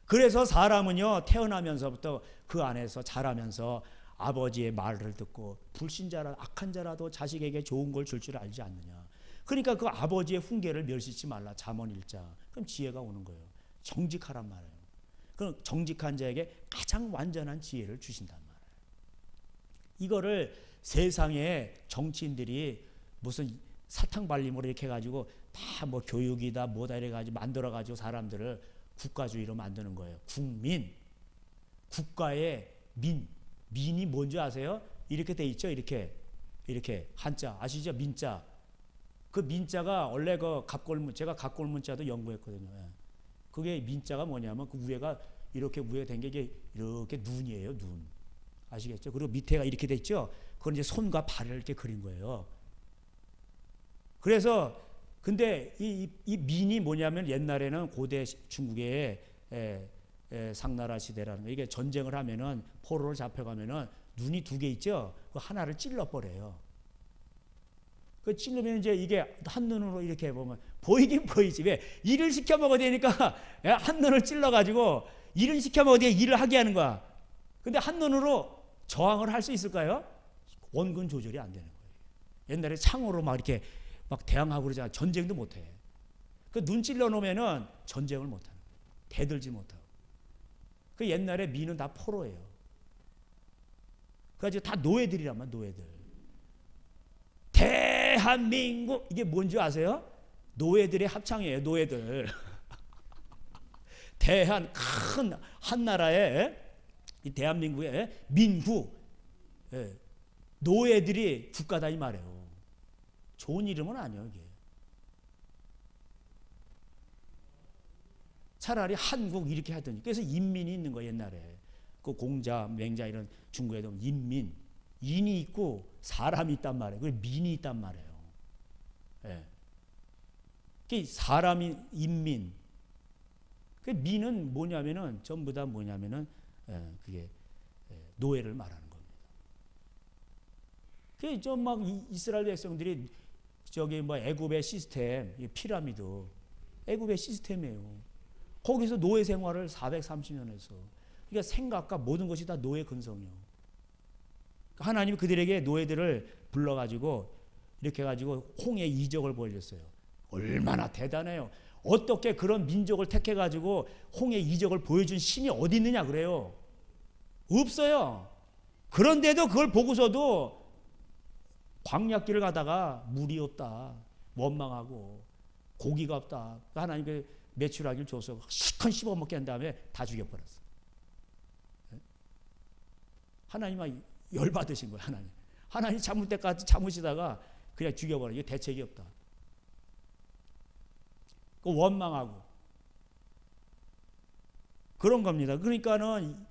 그래서 사람은요 태어나면서부터 그 안에서 자라면서 아버지의 말을 듣고 불신자라 악한 자라도 자식에게 좋은 걸 줄 줄 알지 않느냐. 그러니까 그 아버지의 훈계를 멸시치 말라. 잠언 1장. 그럼 지혜가 오는 거예요. 정직하란 말이에요. 그럼 정직한 자에게 가장 완전한 지혜를 주신단 말이에요. 이거를 세상의 정치인들이 무슨 사탕 발림으로 이렇게 해가지고 다 뭐 교육이다 뭐다 이래가지고 만들어가지고 사람들을 국가주의로 만드는 거예요. 국민, 국가의 민이 뭔지 아세요? 이렇게 돼 있죠. 이렇게 한자 아시죠? 민자. 그 민자가 원래 그 갑골문, 제가 갑골문자도 연구했거든요. 그게 민자가 뭐냐면 그 위에가 이렇게 위에 된 게 이렇게 눈이에요. 눈. 아시겠죠? 그리고 밑에가 이렇게 돼 있죠. 그건 이제 손과 발을 이렇게 그린 거예요. 그래서 근데 이 민이 뭐냐면 옛날에는 고대 중국의 상나라 시대라는 거. 이게 전쟁을 하면은 포로를 잡혀가면은 눈이 2개 있죠. 그 하나를 찔러버려요. 그 찔르면 이제 이게 한 눈으로 이렇게 보면 보이긴 보이지. 왜? 일을 시켜 먹어야 되니까 한 눈을 찔러가지고 일을 시켜 먹어야 돼. 일을 하게 하는 거야. 근데 한 눈으로 저항을 할 수 있을까요? 원근 조절이 안 되는 거예요. 옛날에 창으로 막 이렇게 막 대항하고 그러잖아. 전쟁도 못해. 그 눈 찔러 놓으면은 전쟁을 못하는 거예요. 대들지 못하고. 그 옛날에 민은 다 포로예요. 그래가지고 다 노예들이란 말이야. 노예들. 대한민국 이게 뭔지 아세요? 노예들의 합창이에요. 노예들. 대한 큰 한 나라의 이 대한민국의 민후 노예들이 국가다 이 말이에요. 좋은 이름은 아니에요. 이게. 차라리 한국 이렇게 하더니 그래서 인민이 있는 거예요. 옛날에 그 공자, 맹자 이런 중국에도 인민 인이 있고 사람이 있단 말이에요. 그리고 민이 있단 말이에요. 예. 그 사람이 인민. 그 민은 뭐냐면은 전부 다 뭐냐면은 그게 노예를 말하는 겁니다. 그 좀 막 이스라엘 백성들이 저기 뭐 애굽의 시스템, 피라미드, 애굽의 시스템이에요. 거기서 노예 생활을 430년 했어. 그러니까 생각과 모든 것이 다 노예 근성이에요. 하나님이 그들에게 노예들을 불러가지고 이렇게 해가지고 홍해 이적을 보여줬어요. 얼마나 대단해요. 어떻게 그런 민족을 택해가지고 홍해 이적을 보여준 신이 어디 있느냐 그래요. 없어요. 그런데도 그걸 보고서도 광야길을 가다가 물이 없다. 원망하고 고기가 없다. 하나님께 매출하기를 줘서 시큰 씹어먹게 한 다음에 다 죽여버렸어. 하나님이 열받으신 거예요. 하나님 참을 때까지 참으시다가 그냥 죽여버려. 이게 대책이 없다. 그 원망하고 그런 겁니다. 그러니까는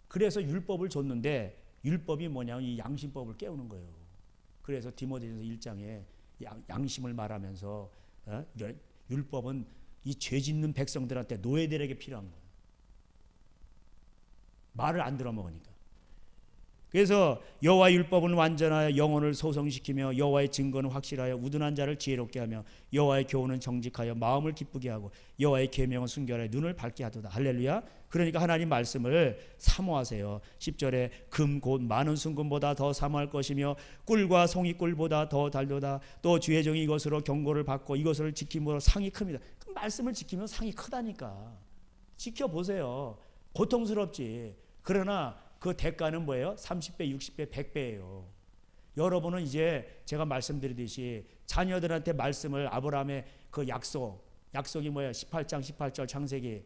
그래서 율법을 줬는데 율법이 뭐냐면 이 양심법을 깨우는 거예요. 그래서 디모데전서 1장에 양심을 말하면서 율법은 이 죄짓는 백성들한테 노예들에게 필요한 거예요. 말을 안 들어먹으니까. 그래서 여호와의 율법은 완전하여 영혼을 소성시키며 여호와의 증거는 확실하여 우둔한 자를 지혜롭게 하며 여호와의 교훈은 정직하여 마음을 기쁘게 하고 여호와의 계명은 순결하여 눈을 밝게 하도다. 할렐루야. 그러니까 하나님 말씀을 사모하세요. 10절에 금 곧 많은 순금보다 더 사모할 것이며 꿀과 송이꿀보다 더 달도다. 또 주의 종이 이것으로 경고를 받고 이것을 지킴으로 상이 큽니다. 그 말씀을 지키면 상이 크다니까. 지켜보세요. 고통스럽지. 그러나 그 대가는 뭐예요? 30배, 60배, 100배예요. 여러분은 이제 제가 말씀드리듯이 자녀들한테 말씀을 아브라함의 그 약속이 뭐예요? 18장 18절 창세기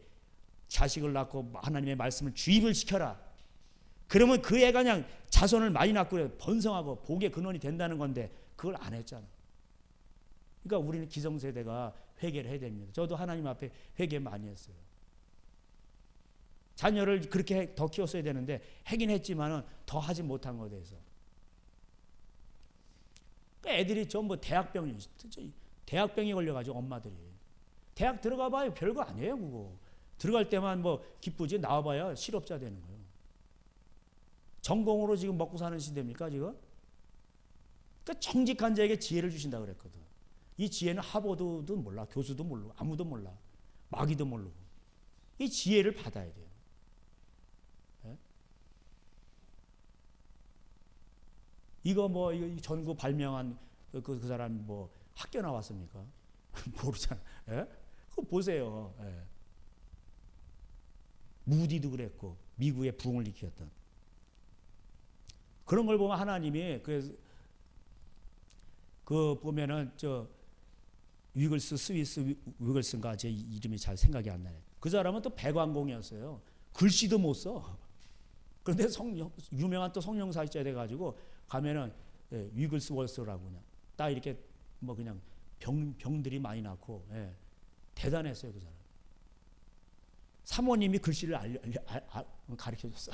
자식을 낳고 하나님의 말씀을 주입을 시켜라. 그러면 그 애가 그냥 자손을 많이 낳고 번성하고 복의 근원이 된다는 건데 그걸 안 했잖아. 그러니까 우리는 기성세대가 회개를 해야 됩니다. 저도 하나님 앞에 회개 많이 했어요. 자녀를 그렇게 더 키웠어야 되는데 하긴 했지만은 더 하지 못한 것에 대해서 애들이 전부 대학병이 걸려가지고 엄마들이 대학 들어가 봐요. 별거 아니에요. 그거 들어갈 때만 뭐 기쁘지 나와봐야 실업자 되는 거예요. 전공으로 지금 먹고 사는 시대입니까 지금? 그러니까 정직한 자에게 지혜를 주신다 그랬거든. 이 지혜는 하버드도 몰라, 교수도 모르고 아무도 몰라, 마귀도 모르고 이 지혜를 받아야 돼요. 이거 뭐 전구 발명한 그 사람 뭐 학교 나왔습니까? 모르잖아. 예? 그거 보세요. 예. 무디도 그랬고 미국의 부흥을 일으켰던 그런 걸 보면 하나님이 그래서 그 보면은 저 스위스 위글스인가 제 이름이 잘 생각이 안 나요. 그 사람은 또 배관공이었어요. 글씨도 못 써. 그런데 유명한 또 성령사역자 돼가지고 가면은 위글스월스라고 그냥 딱 이렇게 뭐 그냥 병들이 많이 났고 대단했어요 그 사람. 사모님이 글씨를 가르쳐줬어.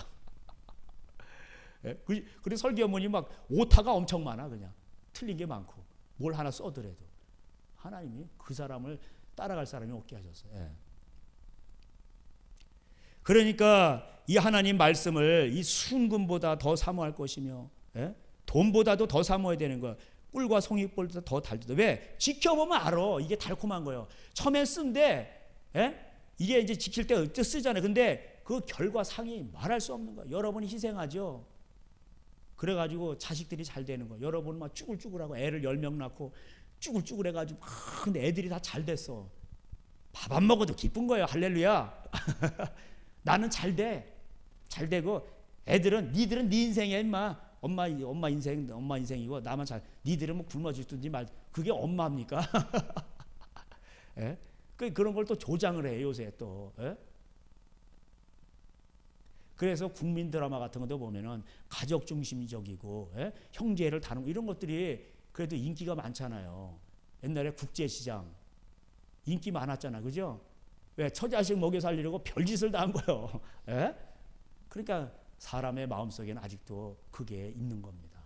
그리고 설교 어머니 막 오타가 엄청 많아. 그냥 틀린 게 많고 뭘 하나 써더라도 하나님이 그 사람을 따라갈 사람이 없게 하셨어요. 그러니까 이 하나님 말씀을 이 순금보다 더 사모할 것이며 돈보다도 더 사모해야 되는 거야. 꿀과 송이꿀보다 더 달다. 왜? 지켜보면 알아. 이게 달콤한 거예요. 처음엔 쓴데 이게 이제 지킬 때 어째 쓰잖아요. 근데 그 결과상이 말할 수 없는 거예요. 여러분이 희생하죠. 그래가지고 자식들이 잘 되는 거예요. 여러분 막 쭈글쭈글하고 애를 10명 낳고 쭈글쭈글 해가지고 근데 애들이 다 잘 됐어. 밥 안 먹어도 기쁜 거예요. 할렐루야. 나는 잘 되고 애들은 니들은 네 인생이야 임마. 엄마 인생이고 나만 잘. 니들은 뭐 굶어 죽든지 말. 그게 엄마입니까? 예? 그런 걸 또 조장을 해요 요새 또. 예? 그래서 국민 드라마 같은 것도 보면은 가족 중심적이고 형제를 다루고 이런 것들이 그래도 인기가 많잖아요. 옛날에 국제시장 인기 많았잖아, 그죠? 왜 처자식 먹여 살리려고 별짓을 다 한 거예요. 그러니까 사람의 마음속에는 아직도 그게 있는 겁니다.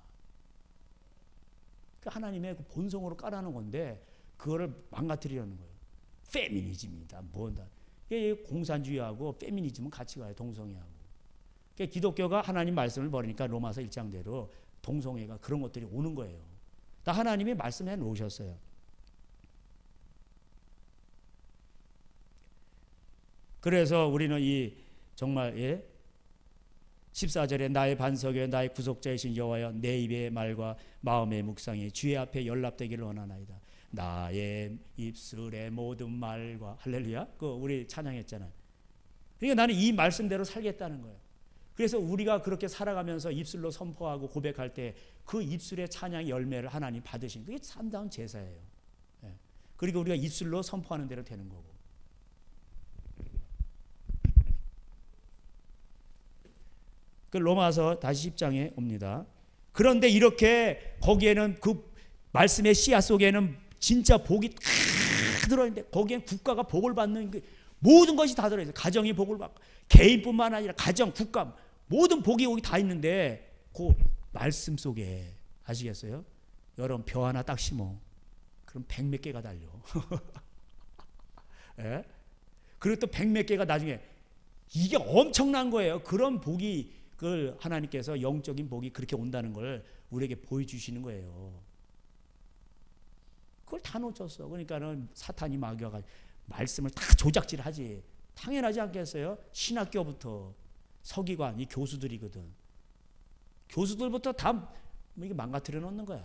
그러니까 하나님의 본성으로 깔아놓은 건데 그거를 망가뜨리려는 거예요. 페미니즘이다, 뭐다. 이게 공산주의하고 페미니즘은 같이 가요, 동성애하고. 그러니까 기독교가 하나님 말씀을 버리니까 로마서 1장대로 동성애가 그런 것들이 오는 거예요. 다 하나님이 말씀해 놓으셨어요. 그래서 우리는 이 정말 14절에 나의 반석에 나의 구속자이신 여호와여 내 입의 말과 마음의 묵상이 주의 앞에 연락되기를 원하나이다. 나의 입술의 모든 말과 할렐루야. 그 우리 찬양했잖아요. 그러니까 나는 이 말씀대로 살겠다는 거예요. 그래서 우리가 그렇게 살아가면서 입술로 선포하고 고백할 때 그 입술의 찬양의 열매를 하나님 받으신 그게 참다운 제사예요. 그리고 우리가 입술로 선포하는 대로 되는 거고. 그 로마서 다시 10장에 옵니다. 그런데 이렇게 거기에는 그 말씀의 씨앗 속에는 진짜 복이 다 들어있는데 거기엔 국가가 복을 받는 모든 것이 다 들어있어요. 가정이 복을 받고 개인뿐만 아니라 가정, 국가 모든 복이 거기 다 있는데 그 말씀 속에 아시겠어요? 여러분 벼 하나 딱 심어. 그럼 100몇 개가 달려. 그리고 또 100몇 개가 나중에 이게 엄청난 거예요. 그런 복이 그걸 하나님께서 영적인 복이 그렇게 온다는 걸 우리에게 보여주시는 거예요. 그걸 다 놓쳤어. 그러니까는 사탄이 마귀가 말씀을 다 조작질하지. 당연하지 않겠어요? 신학교부터 서기관, 이 교수들이거든. 교수들부터 다 이게 망가뜨려 놓는 거야.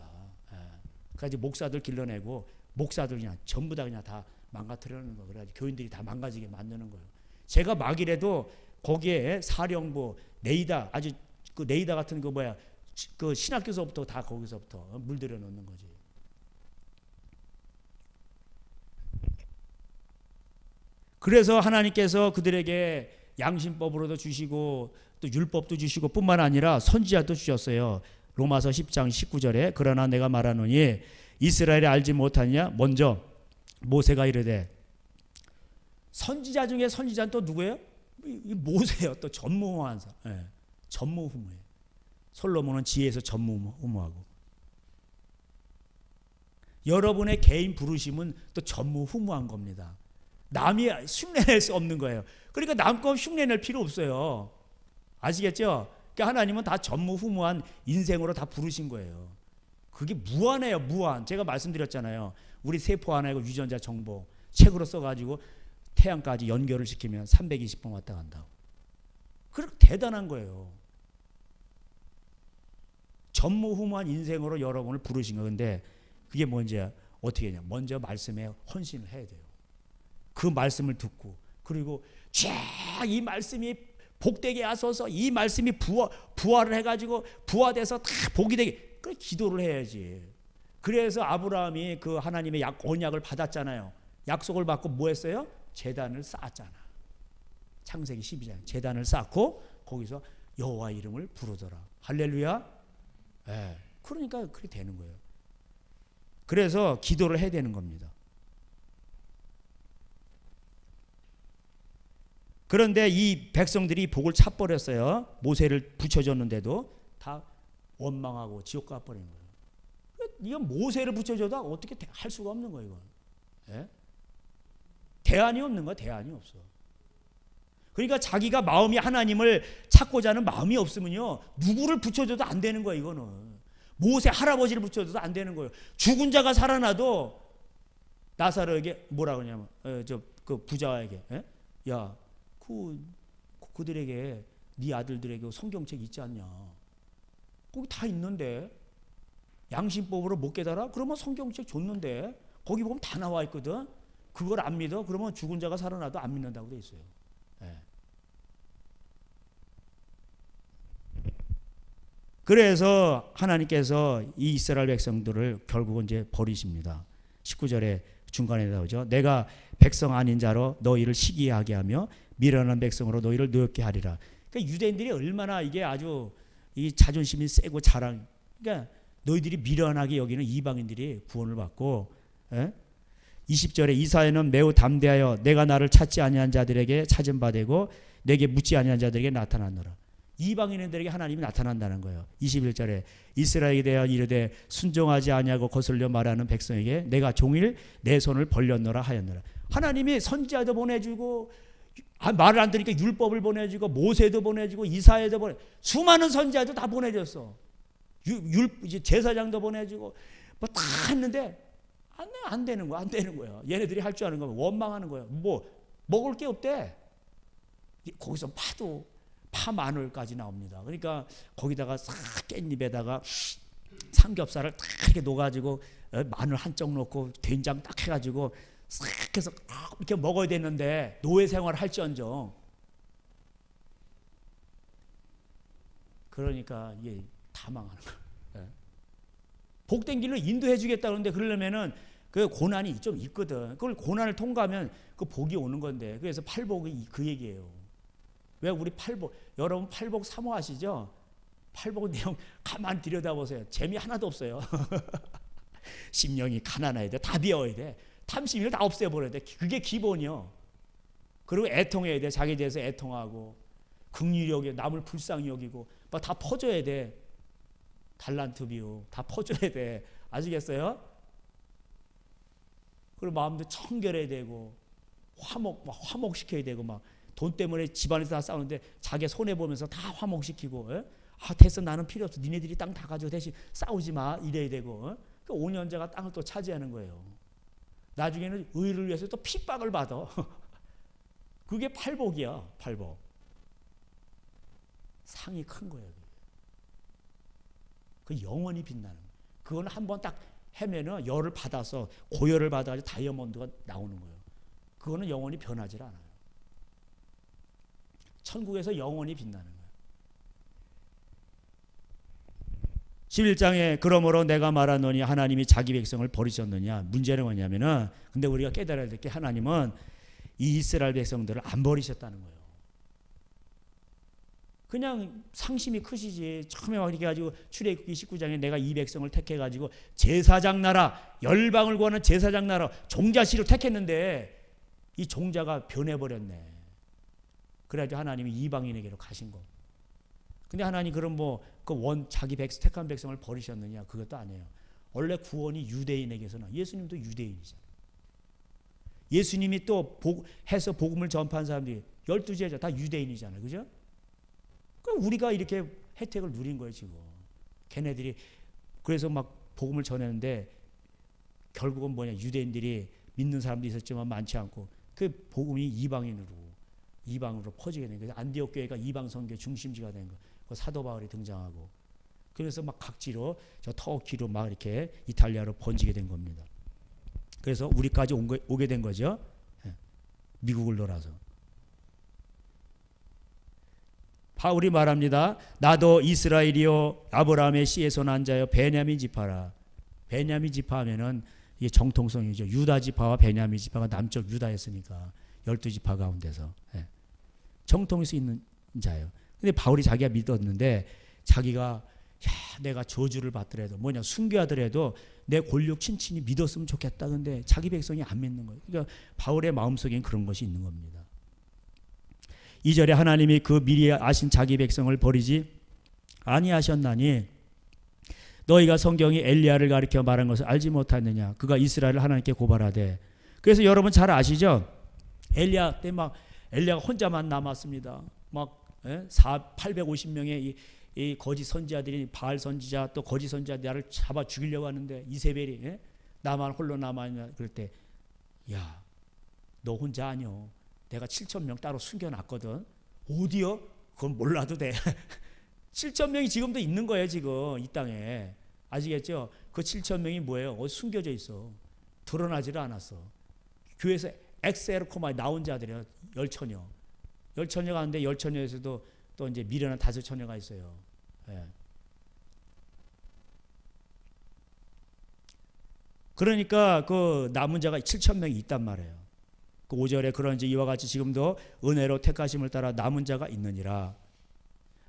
그래서 목사들 길러내고 목사들 그냥 전부 다 그냥 다 망가뜨려 놓는 거야. 그래가지고 교인들이 다 망가지게 만드는 거예요. 제가 막이래도 거기에 사령부, 네이다, 아주 그 네이다 같은 거 뭐야, 그 신학교서부터 다 거기서부터 물들여 놓는 거지. 그래서 하나님께서 그들에게 양심법으로도 주시고 또 율법도 주시고 뿐만 아니라 선지자도 주셨어요. 로마서 10장 19절에 그러나 내가 말하노니 이스라엘이 알지 못하느냐. 먼저 모세가 이르되, 선지자 중에 선지자는 또 누구예요? 이 모세예요. 또 전무후무한 사람. 예, 전무후무해요. 솔로몬은 지혜에서 전무후무하고, 여러분의 개인 부르심은 또 전무후무한 겁니다. 남이 흉내낼 수 없는 거예요. 그러니까 남 거 흉내낼 필요 없어요. 아시겠죠? 그러니까 하나님은 다 전무후무한 인생으로 다 부르신 거예요. 그게 무한해요. 무한. 제가 말씀드렸잖아요. 우리 세포 하나이고 유전자 정보 책으로 써가지고 태양까지 연결을 시키면 320번 왔다 간다고. 그렇게 대단한 거예요. 전무후무한 인생으로 여러분을 부르신 거예요. 근데 그게 뭔지 어떻게 하냐. 먼저 말씀에 헌신을 해야 돼요. 그 말씀을 듣고, 그리고 이 말씀이 복되게 하소서, 이 말씀이 부활을 해가지고 부활돼서 다 복이 되게, 그 기도를 해야지. 그래서 아브라함이 그 하나님의 언약을 받았잖아요. 약속을 받고 뭐 했어요? 제단을 쌓았잖아. 창세기 12장 제단을 쌓고 거기서 여호와 이름을 부르더라. 할렐루야. 네. 그러니까 그렇게 되는 거예요. 그래서 기도를 해야 되는 겁니다. 그런데 이 백성들이 복을 차버렸어요. 모세를 붙여줬는데도 다 원망하고 지옥 가버린 거예요. 이건 모세를 붙여줘도 어떻게 할 수가 없는 거예요. 이건. 예? 대안이 없는 거야. 대안이 없어. 그러니까 자기가 마음이 하나님을 찾고자 하는 마음이 없으면요, 누구를 붙여줘도 안 되는 거야. 이거는 모세 할아버지를 붙여줘도 안 되는 거예요. 죽은 자가 살아나도 나사로에게 뭐라 그러냐면 그 부자에게, 예? 야, 그들에게, 네 아들들에게 성경책 있지 않냐? 거기 다 있는데, 양심법으로 못 깨달아? 그러면 성경책 줬는데 거기 보면 다 나와 있거든. 그걸 안 믿어? 그러면 죽은 자가 살아나도 안 믿는다고 돼 있어요. 네. 그래서 하나님께서 이 이스라엘 백성들을 결국은 이제 버리십니다. 19절에 중간에 나오죠. 내가 백성 아닌 자로 너희를 시기하게 하며 미련한 백성으로 너희를 노엽게 하리라. 그러니까 유대인들이 얼마나 이게 아주 이 자존심이 세고 자랑. 그러니까 너희들이 미련하게 여기는 이방인들이 구원을 받고. 예? 20절에 이사야는 매우 담대하여 내가 나를 찾지 아니한 자들에게 찾은 바 되고 내게 묻지 아니한 자들에게 나타났노라. 이방인들에게 하나님이 나타난다는 거예요. 21절에 이스라엘에 대하여 이르되 순종하지 아니하고 거슬려 말하는 백성에게 내가 종일 내 손을 벌렸노라 하였노라. 하나님이 선지자도 보내주고 말을 안 들으니까 율법을 보내주고 모세도 보내주고 이사야도 수많은 선지자도 다 보내줬어. 이제 제사장도 보내주고 뭐 다 했는데 안 되는 거야. 안 되는 거야. 얘네들이 할 줄 아는 거면 원망하는 거야. 뭐 먹을 게 없대. 거기서 파 마늘까지 나옵니다. 그러니까 거기다가 싹 깻잎에다가 삼겹살을 딱 이렇게 넣어가지고 마늘 한쪽 넣고 된장 딱 해가지고 싹 해서 이렇게 먹어야 되는데 노예 생활을 할지언정. 그러니까 이게 다 망하는 거야. 복된 길로 인도해 주겠다 그러는데 그러려면은 그 고난이 좀 있거든. 그걸 고난을 통과하면 그 복이 오는 건데. 그래서 팔복이 그 얘기예요. 왜 우리 팔복, 여러분 팔복 사모하시죠? 팔복 내용 가만히 들여다보세요. 재미 하나도 없어요. 심령이 가난해야 돼. 다 비워야 돼. 탐심을 다 없애버려야 돼. 그게 기본이요. 그리고 애통해야 돼. 자기에 대해서 애통하고 긍휼히 여기고 남을 불쌍히 여기고 막 다 퍼줘야 돼. 달란트 비유 다 퍼줘야 돼. 아시겠어요? 그리고 마음도 청결해야 되고 화목시켜야 되고 막 돈 때문에 집안에서 다 싸우는데 자기 손해 보면서 다 화목시키고, 됐어, 나는 필요 없어, 니네들이 땅 다 가지고 대신 싸우지 마, 이래야 되고, 그 5년자가 땅을 또 차지하는 거예요. 나중에는 의를 위해서 또 핍박을 받아. 그게 팔복이야, 팔복. 상이 큰 거예요. 그 영원히 빛나는 거예요. 그건 한번 딱 해면은 열을 받아서 고열을 받아서 다이아몬드가 나오는 거예요. 그거는 영원히 변하지 않아요. 천국에서 영원히 빛나는 거예요. 11장에 그러므로 내가 말하노니 하나님이 자기 백성을 버리셨느냐. 문제는 뭐냐면은, 근데 우리가 깨달아야 될 게 하나님은 이 이스라엘 백성들을 안 버리셨다는 거예요. 그냥 상심이 크시지. 처음에 막 이렇게 가지고 출애굽기 19장에 내가 이 백성을 택해 가지고 제사장 나라, 열방을 구하는 제사장 나라, 종자씨로 택했는데 이 종자가 변해버렸네. 그래가지고 하나님이 이방인에게로 가신 거. 근데 하나님 그럼 뭐 그 자기 택한 백성을 버리셨느냐? 그것도 아니에요. 원래 구원이 유대인에게서는, 예수님도 유대인이잖아요. 예수님이 또 해서 복음을 전파한 사람들이 12제자 다 유대인이잖아요. 그죠? 그럼 우리가 이렇게 혜택을 누린 거예요, 지금. 걔네들이 그래서 막 복음을 전했는데 결국은 뭐냐? 유대인들이 믿는 사람도 있었지만 많지 않고 그 복음이 이방으로 퍼지게 된 거예요. 안디옥 교회가 이방 선교 중심지가 된 거예요. 그 사도 바울이 등장하고, 그래서 막 각지로 저 터키로 막 이렇게 이탈리아로 번지게 된 겁니다. 그래서 우리까지 오게 된 거죠. 미국을 놀아서. 바울이 말합니다. 나도 이스라엘이요 아브라함의 씨에서 난 자요 베냐민 지파라. 베냐민 지파하면은 이게 정통성이죠. 유다 지파와 베냐민 지파가 남쪽 유다였으니까 12지파 가운데서 정통에서 있는 자예요. 근데 바울이 자기가 믿었는데 자기가 내가 저주를 받더라도 뭐냐 순교하더라도 내 골육 친친이 믿었으면 좋겠다. 근데 자기 백성이 안 믿는 거예요. 그러니까 바울의 마음속엔 그런 것이 있는 겁니다. 2절에 하나님이 그 미리 아신 자기 백성을 버리지 아니하셨나니 너희가 성경이 엘리야를 가리켜 말한 것을 알지 못하느냐. 그가 이스라엘을 하나님께 고발하되. 그래서 여러분 잘 아시죠? 엘리야 때 막 엘리야가 혼자만 남았습니다. 막 850명의 이 거짓 선지자들이 바알 선지자 또 거짓 선지자 나를 잡아 죽이려고 하는데 이세벨이 나만 홀로 남아있냐. 그럴 때 야, 너 혼자 아니요. 내가 7,000명 따로 숨겨놨거든. 어디요? 그건 몰라도 돼. 7,000명이 지금도 있는 거예요. 지금 이 땅에. 아시겠죠? 그 7,000명이 뭐예요? 어디 숨겨져 있어. 드러나지를 않았어. 교회에서 엑세르코마에 나온 자들이요. 10,000여. 10,000여가 하는데 10,000여에서도 또 이제 미련한 5,000여가 있어요. 예. 그러니까 그 남은 자가 7,000명이 있단 말이에요. 그 5절에 그런지 이와 같이 지금도 은혜로 택하심을 따라 남은 자가 있느니라.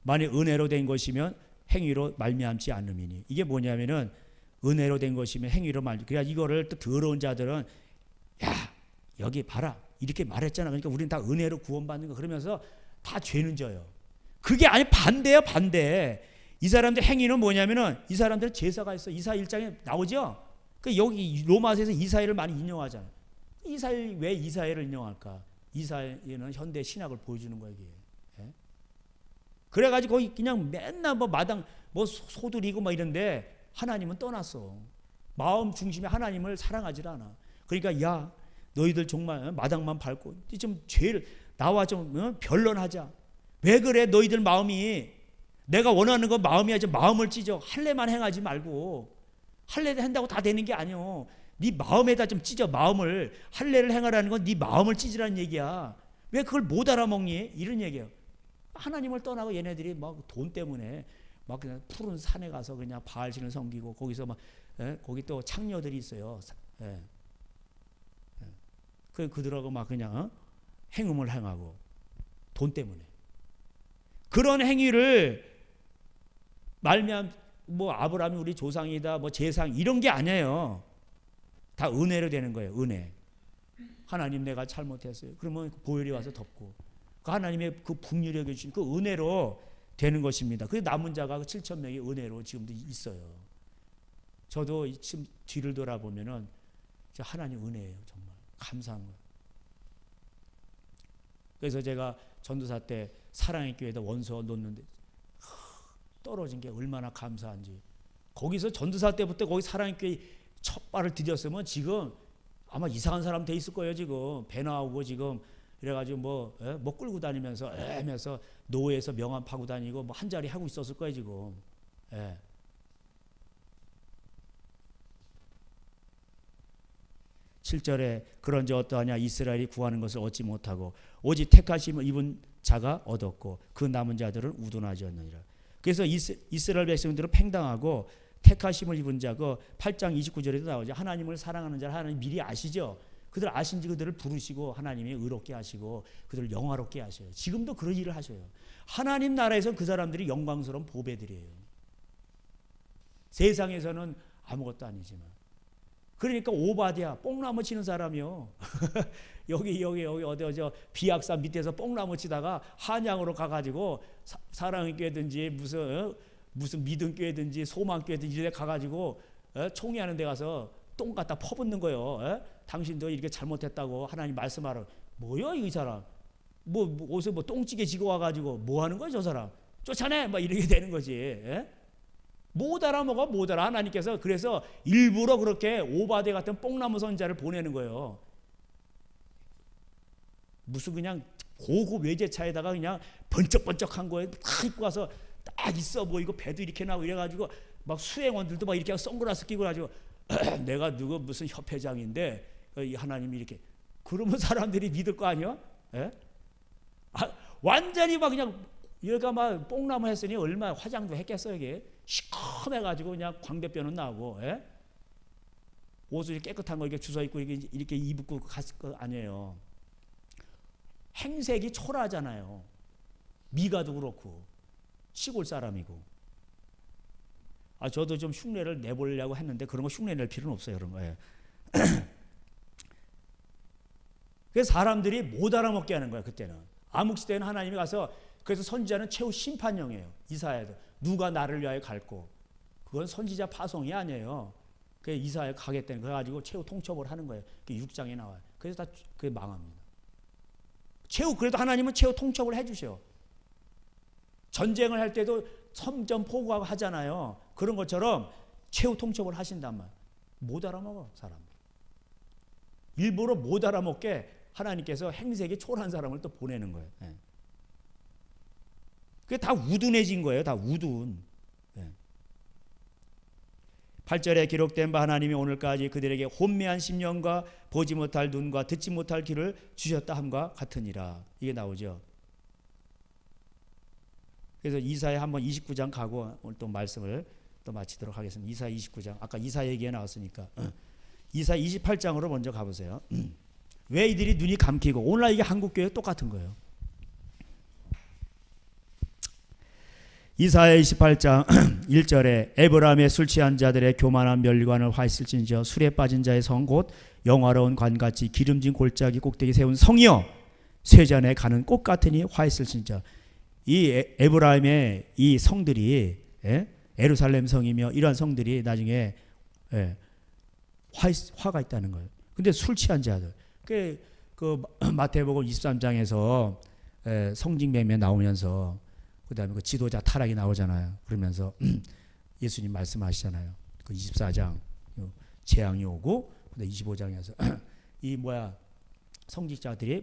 만일 은혜로 된 것이면 행위로 말미암지 않음이니. 이게 뭐냐면은 은혜로 된 것이면 행위로 그러니까 이거를 또 더러운 자들은 야 여기 봐라 이렇게 말했잖아. 그러니까 우리는 다 은혜로 구원받는 거 그러면서 다 죄는 져요. 그게 아니 반대예요. 반대. 이 사람들 행위는 뭐냐면은 이 사람들은 제사가 있어. 이사 1장에 나오죠. 그 여기 로마서에서 이사야를 많이 인용하잖아요. 이사야 왜 이사야를 인용할까? 이사야는 현대 신학을 보여주는 거예요. 이게. 예? 그래가지고 거기 그냥 맨날 뭐 마당 뭐 소들이고 막 이런데 하나님은 떠났어. 마음 중심에 하나님을 사랑하지 않아. 그러니까 야 너희들 정말 마당만 밟고 좀 죄를 나와 좀 변론하자. 왜 그래 너희들 마음이 내가 원하는 건 마음이야. 좀 마음을 찢어. 할례만 행하지 말고 할례를 한다고 다 되는 게 아니오. 네 마음에다 좀 찢어. 마음을 할례를 행하라는 건 네 마음을 찢으라는 얘기야. 왜 그걸 못 알아먹니? 이런 얘기예요. 하나님을 떠나고 얘네들이 막 돈 때문에 막 그냥 푸른 산에 가서 그냥 바알신을 섬기고 거기서 막 거기 또 창녀들이 있어요. 그들하고 막 그냥 행음을 행하고 돈 때문에 그런 행위를 말미암 뭐 아브라함이 우리 조상이다 뭐 제상 이런 게 아니에요. 다 은혜로 되는 거예요. 은혜. 하나님 내가 잘못했어요. 그러면 보혈이 와서 덮고 그 하나님의 그 풍요를 여겨주신 그 은혜로 되는 것입니다. 그 남은 자가 7,000명이 은혜로 지금도 있어요. 저도 지금 뒤를 돌아보면은 하나님 은혜예요. 정말 감사한 거예요. 그래서 제가 전도사 때 사랑의 교회에다 원서 놓는데 떨어진 게 얼마나 감사한지. 거기서 전도사 때부터 거기 사랑의 교회 첫 발을 디뎠으면 지금 아마 이상한 사람 돼 있을 거예요. 지금 배 나오고 지금 이래가지고 뭐 끌고 다니면서 애면서 노예에서 명함 파고 다니고 뭐 한 자리 하고 있었을 거예요 지금. 예. 7절에 그런지 어떠하냐 이스라엘이 구하는 것을 얻지 못하고 오직 택하심을 입은 자가 얻었고 그 남은 자들은 우둔하지 않느니라. 그래서 이스라엘 백성들은 팽당하고 택하심을 입은 자, 그 8장 29절에도 나오죠. 하나님을 사랑하는 자를 하나님 미리 아시죠. 그들 아신지 그들을 부르시고 하나님이 의롭게 하시고 그들을 영화롭게 하셔요. 지금도 그런 일을 하셔요. 하나님 나라에서 그 사람들이 영광스러운 보배들이에요. 세상에서는 아무것도 아니지만. 그러니까 오바댜 뽕나무 치는 사람이요. 여기 어디 비약산 밑에서 뽕나무 치다가 한양으로 가가지고 사랑의 교회든지 무슨 믿음교회든지 소망교회든지 이런 데 가가지고 총회하는 데 가서 똥 갖다 퍼붓는 거예요. 당신도 이렇게 잘못했다고 하나님 말씀하러. 뭐야 이 사람. 옷에 똥찌개 지고 와가지고 뭐 하는 거야 저 사람. 쫓아내 막 이렇게 되는 거지. 못 알아먹어 못 알아. 하나님께서 그래서 일부러 그렇게 오바댜 같은 뽕나무 선자를 보내는 거예요. 무슨 그냥 고급 외제차에다가 그냥 번쩍번쩍한 거에 딱 입고 와서 딱 있어 보이고 배도 이렇게 나오고 이래가지고 막 수행원들도 막 이렇게 선글라스 끼고 가지고 내가 누구 무슨 협회장인데 이 하나님이 이렇게 그러면 사람들이 믿을 거 아니야? 완전히 막 그냥 얘가 막 뽕나무 했으니 얼마 화장도 했겠어요. 이게 시커매가지고 그냥 광대뼈는 나고 옷을 깨끗한 거 이렇게 주워 입고 이렇게 입고 갔을 거 아니에요. 행색이 초라하잖아요. 미가도 그렇고 시골 사람이고. 저도 좀 흉내를 내보려고 했는데 그런 거 흉내 낼 필요는 없어요. 그런 거예요. 그래서 사람들이 못 알아먹게 하는 거야. 그때는 암흑시대는 하나님이 가서 그래서 선지자는 최후 심판령이에요. 이사야도 누가 나를 위하여 갈고 그건 선지자 파송이 아니에요. 그 이사야 가겠다는 그래가지고 최후 통첩을 하는 거예요. 그 6장에 나와요. 그래서 다 그게 망합니다. 최후 그래도 하나님은 최후 통첩을 해주셔. 전쟁을 할 때도 선전포고하고 하잖아요. 그런 것처럼 최후 통첩을 하신단 말이에요. 못 알아먹어 사람들. 일부러 못 알아먹게 하나님께서 행색이 초라한 사람을 또 보내는 거예요. 그게 다 우둔해진 거예요. 다 우둔. 8절에 기록된 바 하나님이 오늘까지 그들에게 혼미한 심령과 보지 못할 눈과 듣지 못할 귀를 주셨다 함과 같으니라. 이게 나오죠. 그래서 이사야 한번 29장 가고 오늘 또 말씀을 또 마치도록 하겠습니다. 이사야 29장. 아까 이사야 얘기가 나왔으니까 이사야 28장으로 먼저 가보세요. 왜 이들이 눈이 감기고 오늘날 이게 한국교회 똑같은 거예요. 이사야 28장 1절에 에브라임의 술 취한 자들의 교만한 멸관을 화했을진저 술에 빠진 자의 성 곧 영화로운 관같이 기름진 골짜기 꼭대기 세운 성이여 쇠잔에 가는 꽃 같으니 화했을진저. 이 에브라임의 이 성들이 예루살렘 성이며 이러한 성들이 나중에 화가 있다는 거예요. 근데 술 취한 자들 그 마태복음 23장에서 성징맹매 나오면서 그 다음에 그 지도자 타락이 나오잖아요. 그러면서 예수님 말씀하시잖아요. 그 24장 재앙이 오고 25장에서 이 성직자들이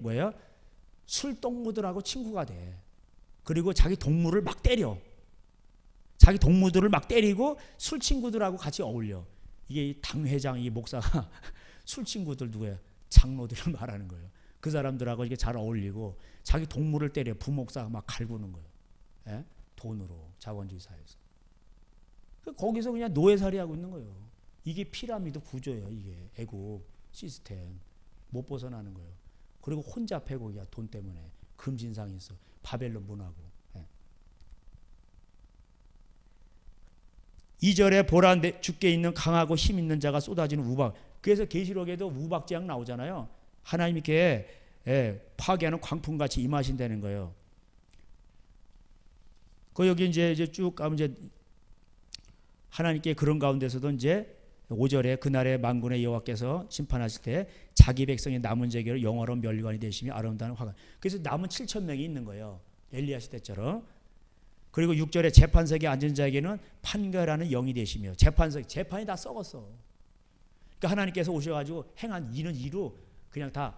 술동무들하고 친구가 돼. 그리고 자기 동물을 막 때려. 자기 동무들을 막 때리고 술 친구들하고 같이 어울려. 이게 당회장 이 목사가 술 친구들 누구예요? 장로들을 말하는 거예요. 그 사람들하고 이게 잘 어울리고 자기 동물을 때려. 부목사가 막 갈구는 거예요. 돈으로 자본주의 사회에서. 거기서 그냥 노예살이 하고 있는 거예요. 이게 피라미드 구조예요. 이게 애국 시스템 못 벗어나는 거예요. 그리고 혼자 패고기야. 돈 때문에 금진상이 있어. 바벨론 문화고. 2절에 보라 주께 있는 강하고 힘 있는 자가 쏟아지는 우박. 그래서 계시록에도 우박재앙 나오잖아요. 하나님이 이렇게 파괴하는 광풍같이 임하신다는 거예요. 여기 이제 쭉 가면 이제 하나님께 그런 가운데서도 이제 5절에 그날에 만군의 여호와께서 심판하실 때 자기 백성의 남은 자에게 영원한 멸관이 되시며 아름다운 화관. 그래서 남은 7천 명이 있는 거예요. 엘리야 시대처럼. 그리고 6절에 재판석에 앉은 자에게는 판결하는 영이 되시며 재판이 다 썩었어. 그러니까 하나님께서 오셔가지고 행한 이는 이로 그냥 다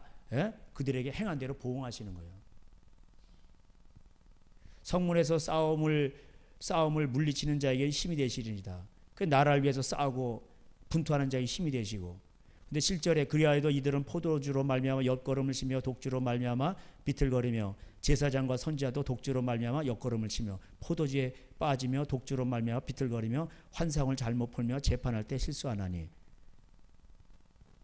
그들에게 행한 대로 보응하시는 거예요. 성문에서 싸움을 물리치는 자에게 힘이 되시리이다. 그 나라를 위해서 싸우고 분투하는 자에게 힘이 되시고. 근데 7절에 그리하여도 이들은 포도주로 말미암아 엿걸음을 치며 독주로 말미암아 비틀거리며 제사장과 선지자도 독주로 말미암아 엿걸음을 치며 포도주에 빠지며 독주로 말미암아 비틀거리며 환상을 잘못 풀며 재판할 때 실수하나니.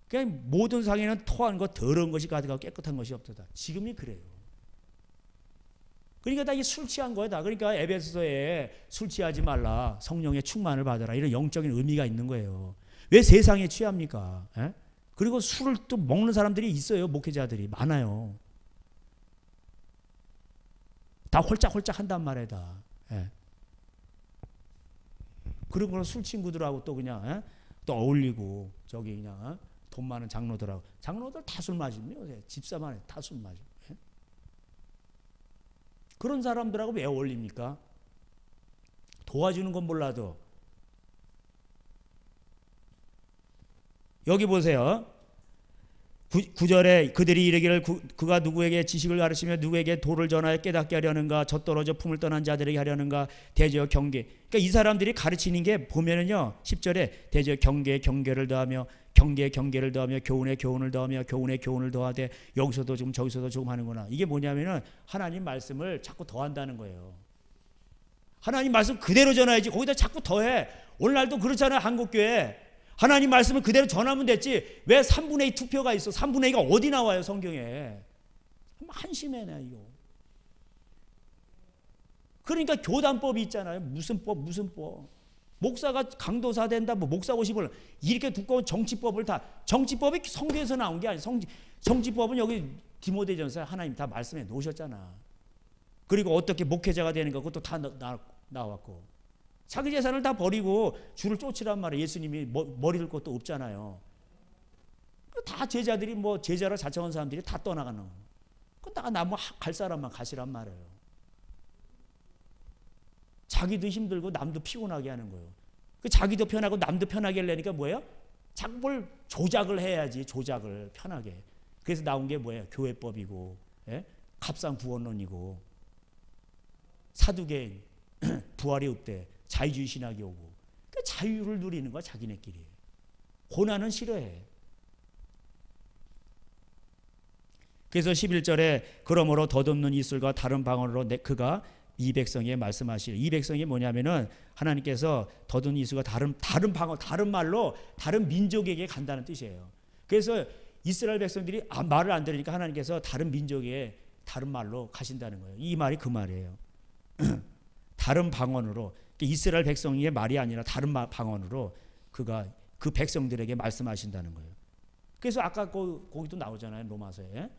그냥 모든 상에는 토한 것 더러운 것이 가득하고 깨끗한 것이 없도다. 지금이 그래요. 그러니까 다 이 술 취한 거야 다. 그러니까 에베소서에 술 취하지 말라, 성령의 충만을 받아라, 이런 영적인 의미가 있는 거예요. 왜 세상에 취합니까? 에? 그리고 술을 또 먹는 사람들이 있어요. 목회자들이 많아요. 다 홀짝홀짝 한단 말이야 다. 에. 그리고 술 친구들하고 또 그냥 또 어울리고 저기 그냥 돈 많은 장로들하고. 장로들 다 술 마시면 집사만 해 다 술 마셔. 그런 사람들하고 왜 어울립니까? 도와주는 건 몰라도. 여기 보세요. 9절에 그들이 이르기를 그가 누구에게 지식을 가르치며 누구에게 도를 전하여 깨닫게 하려는가, 젖떨어져 품을 떠난 자들에게 하려는가, 대저 경계. 그러니까 이 사람들이 가르치는 게 보면은요, 10절에 대저 경계를 더하며 경계를 더하며 교훈에 교훈을 더하며 교훈에 교훈을 더하되 여기서도 조금 저기서도 조금 하는구나. 이게 뭐냐면은 하나님 말씀을 자꾸 더한다는 거예요. 하나님 말씀 그대로 전해야지 거기다 자꾸 더해. 오늘날도 그렇잖아요. 한국교회 하나님 말씀을 그대로 전하면 됐지 왜 3분의 2 투표가 있어? 3분의 2가 어디 나와요 성경에? 한심해네 이거. 그러니까 교단법이 있잖아요. 무슨 법. 목사가 강도사 된다, 뭐 목사 50을 이렇게 두꺼운 정치법을 다. 정치법이 성경에서 나온 게 아니에요. 정치법은 여기 디모데전서에 하나님 다 말씀해 놓으셨잖아. 그리고 어떻게 목회자가 되는가 그것도 다 나왔고. 자기 재산을 다 버리고 주를 쫓으란 말이에요. 예수님이 머리 들 것도 없잖아요. 다 제자들이 뭐 제자로 자청한 사람들이 다 떠나가는 거예요. 그럼 나무 갈 사람만 가시란 말이에요. 자기도 힘들고 남도 피곤하게 하는 거예요. 그 자기도 편하고 남도 편하게 하려니까 뭐예요? 자꾸 뭘 조작을 해야지. 조작을 편하게. 그래서 나온 게 뭐예요? 교회법이고, 갑상구원론이고, 사두개인, 부활의 읍대, 자유주의 신학이 오고. 그 자유를 누리는 거야 자기네끼리. 고난은 싫어해. 그래서 11절에 그러므로 덧없는 이슬과 다른 방언으로 그가 이 백성에 말씀하시려. 이 백성이 뭐냐면은 하나님께서 덧없는 이슬과 다른 방언, 다른 말로 다른 민족에게 간다는 뜻이에요. 그래서 이스라엘 백성들이 말을 안 들으니까 하나님께서 다른 민족에 다른 말로 가신다는 거예요. 이 말이 그 말이에요. 다른 방언으로. 이스라엘 백성의 말이 아니라 다른 방언으로 그가 그 백성들에게 말씀하신다는 거예요. 그래서 아까 거기도 나오잖아요. 로마서에.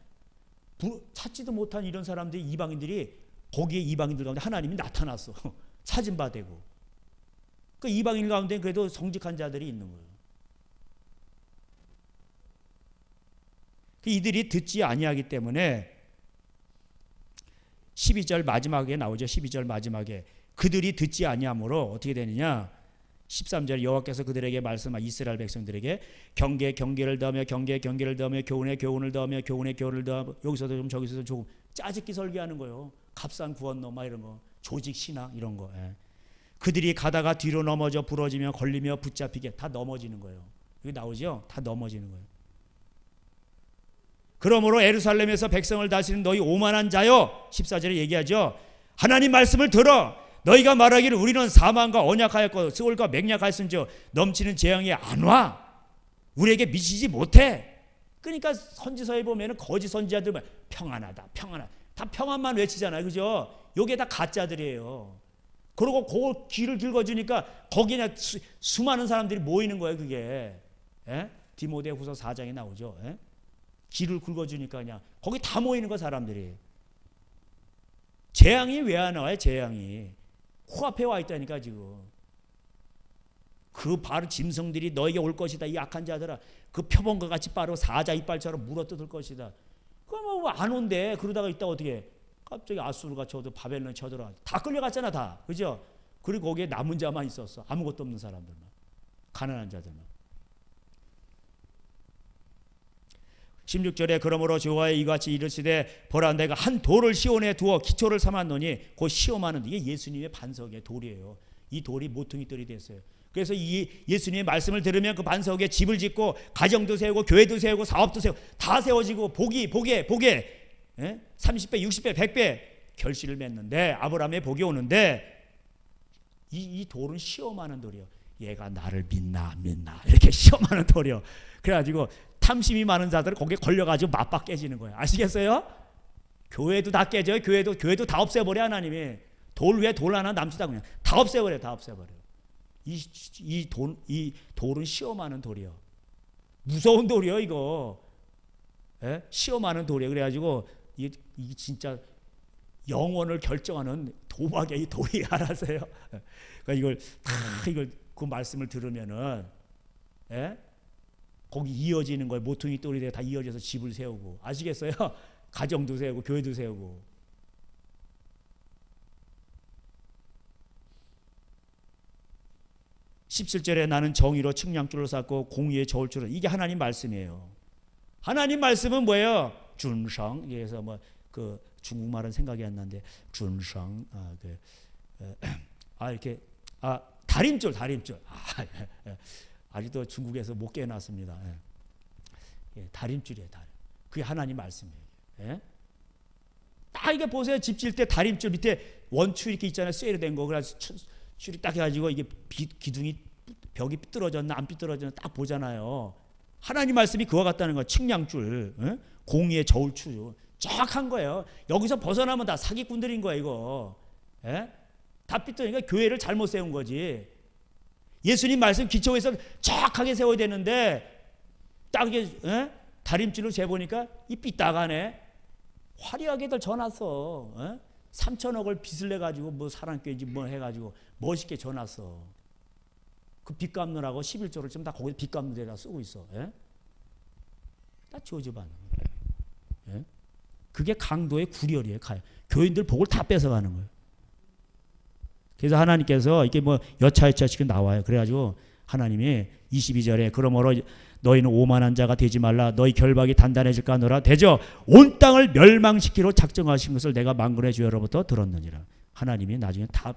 찾지도 못한 이런 사람들이 이방인들이 거기에 이방인들 가운데 하나님이 나타났어. 찾은 바 되고. 그 이방인 가운데 그래도 성직한 자들이 있는 거예요. 이들이 듣지 아니하기 때문에 12절 마지막에 나오죠. 12절 마지막에 그들이 듣지 아니하므로 어떻게 되느냐. 13절 여호와께서 그들에게 말씀하 이스라엘 백성들에게 경계를 더하며 경계를 더하며 교훈에 교훈을 더하며 교훈에 교훈을 더하며 여기서도 좀 저기서도 조금 짜집기 설계하는 거예요. 갑상구원론 막 이런 거, 조직 신학 이런 거. 그들이 가다가 뒤로 넘어져 부러지며 걸리며 붙잡히게 다 넘어지는 거예요. 여기 나오죠? 다 넘어지는 거예요. 그러므로 예루살렘에서 백성을 다스리는 너희 오만한 자여 14절에 얘기하죠. 하나님 말씀을 들어. 너희가 말하기를 우리는 사망과 언약하였고 스올과 맹약하였은즉 넘치는 재앙이 안 와. 우리에게 미치지 못해. 그러니까 선지서에 보면 거짓 선지자들만 평안하다. 다 평안만 외치잖아요. 그죠? 요게 다 가짜들이에요. 그리고 그걸 귀를 긁어주니까 거기에 수많은 사람들이 모이는 거예요. 그게. 디모데후서 4장에 나오죠. 귀를 긁어주니까 그냥 거기 다 모이는 거 사람들이. 재앙이 왜 안 와요? 재앙이 코앞에 와 있다니까 지금. 그 바로 짐승들이 너에게 올 것이다. 이 악한 자들아, 그 표범과 같이 빠르고 사자 이빨처럼 물어뜯을 것이다. 그럼 뭐 안 온대. 그러다가 있다 어떻게 갑자기 아수르가 쳐도 바벨론이 쳐들어 다 끌려갔잖아 다. 그죠? 그리고 거기에 남은 자만 있었어. 아무것도 없는 사람들만, 가난한 자들만. 16절에 그러므로 여호와여 이같이 이르시되 보라 내가 한 돌을 시온에 두어 기초를 삼았노니 곧 시험하는, 이게 예수님의 반석의 돌이에요. 이 돌이 모퉁이돌이 됐어요. 그래서 이 예수님의 말씀을 들으면 그 반석에 집을 짓고 가정도 세우고 교회도 세우고 사업도 세우고 다 세워지고 복에 30배 60배 100배 결실을 맺는데, 아브라함의 복이 오는데 이 돌은 시험하는 돌이에요. 얘가 나를 믿나 안 믿나 이렇게 시험하는 돌이요. 그래가지고 탐심이 많은 자들은 거기에 걸려가지고 맞박 깨지는 거예요. 아시겠어요? 교회도 다 깨져요. 교회도 다 없애버려. 하나님이 돌 위에 돌 하나 남지도 않고 그냥 다 없애버려. 다 없애버려. 이 돌은 시험하는 돌이요. 무서운 돌이요 이거. 예? 시험하는 돌이에요. 그래가지고 이 진짜 영혼을 결정하는 도박의 돌이 알아서요. 그러니까 이걸 그 말씀을 들으면은, 예? 거기 이어지는 거예요. 모퉁이 돌이 다 이어져서 집을 세우고, 아시겠어요? 가정도 세우고 교회도 세우고. (17절에) 나는 정의로 측량줄을 쌓고 공의의 저울줄을, 이게 하나님 말씀이에요. 하나님 말씀은 뭐예요? 준성. 그래서 뭐 그 중국말은 생각이 안 나는데 준성, 이렇게 다림줄. 아직도 중국에서 못 깨어났습니다. 예, 다림줄이에요. 그게 하나님 말씀이에요. 예? 딱 이게 보세요. 집 질 때 다림줄 밑에 원추 이렇게 있잖아요. 쇠로 된 거. 그래서 줄이 딱 해가지고 이게 기둥이 벽이 삐뚤어졌나 안 삐뚤어졌나 딱 보잖아요. 하나님 말씀이 그와 같다는 거예요. 측량줄, 예? 공의의 저울추 정확한 거예요. 여기서 벗어나면 다 사기꾼들인 거예요. 이거. 예? 다 삐뚤으니까 교회를 잘못 세운 거지. 예수님 말씀 기초에서 정확하게 세워야 되는데 딱 이게 다림줄로 재보니까 이 삐딱하네. 화려하게들 져놨어. 3천억을 빚을 내가지고 뭐 사랑교회인지 뭐 해가지고 멋있게 져놨어. 그 빚 갚느라고 11조를 지금 다 거기서 빚 갚는 데다 쓰고 있어. 다 조집하는 거예요. 그게 강도의 구렬이에요. 교인들 복을 다 뺏어가는 거예요. 그래서 하나님께서 이게 뭐 여차여차씩 나와요. 그래가지고 하나님이 22절에 그러므로 너희는 오만한 자가 되지 말라. 너희 결박이 단단해질까 하노라. 대저 온 땅을 멸망시키러 작정하신 것을 내가 만군의 주여로부터 들었느니라. 하나님이 나중에 다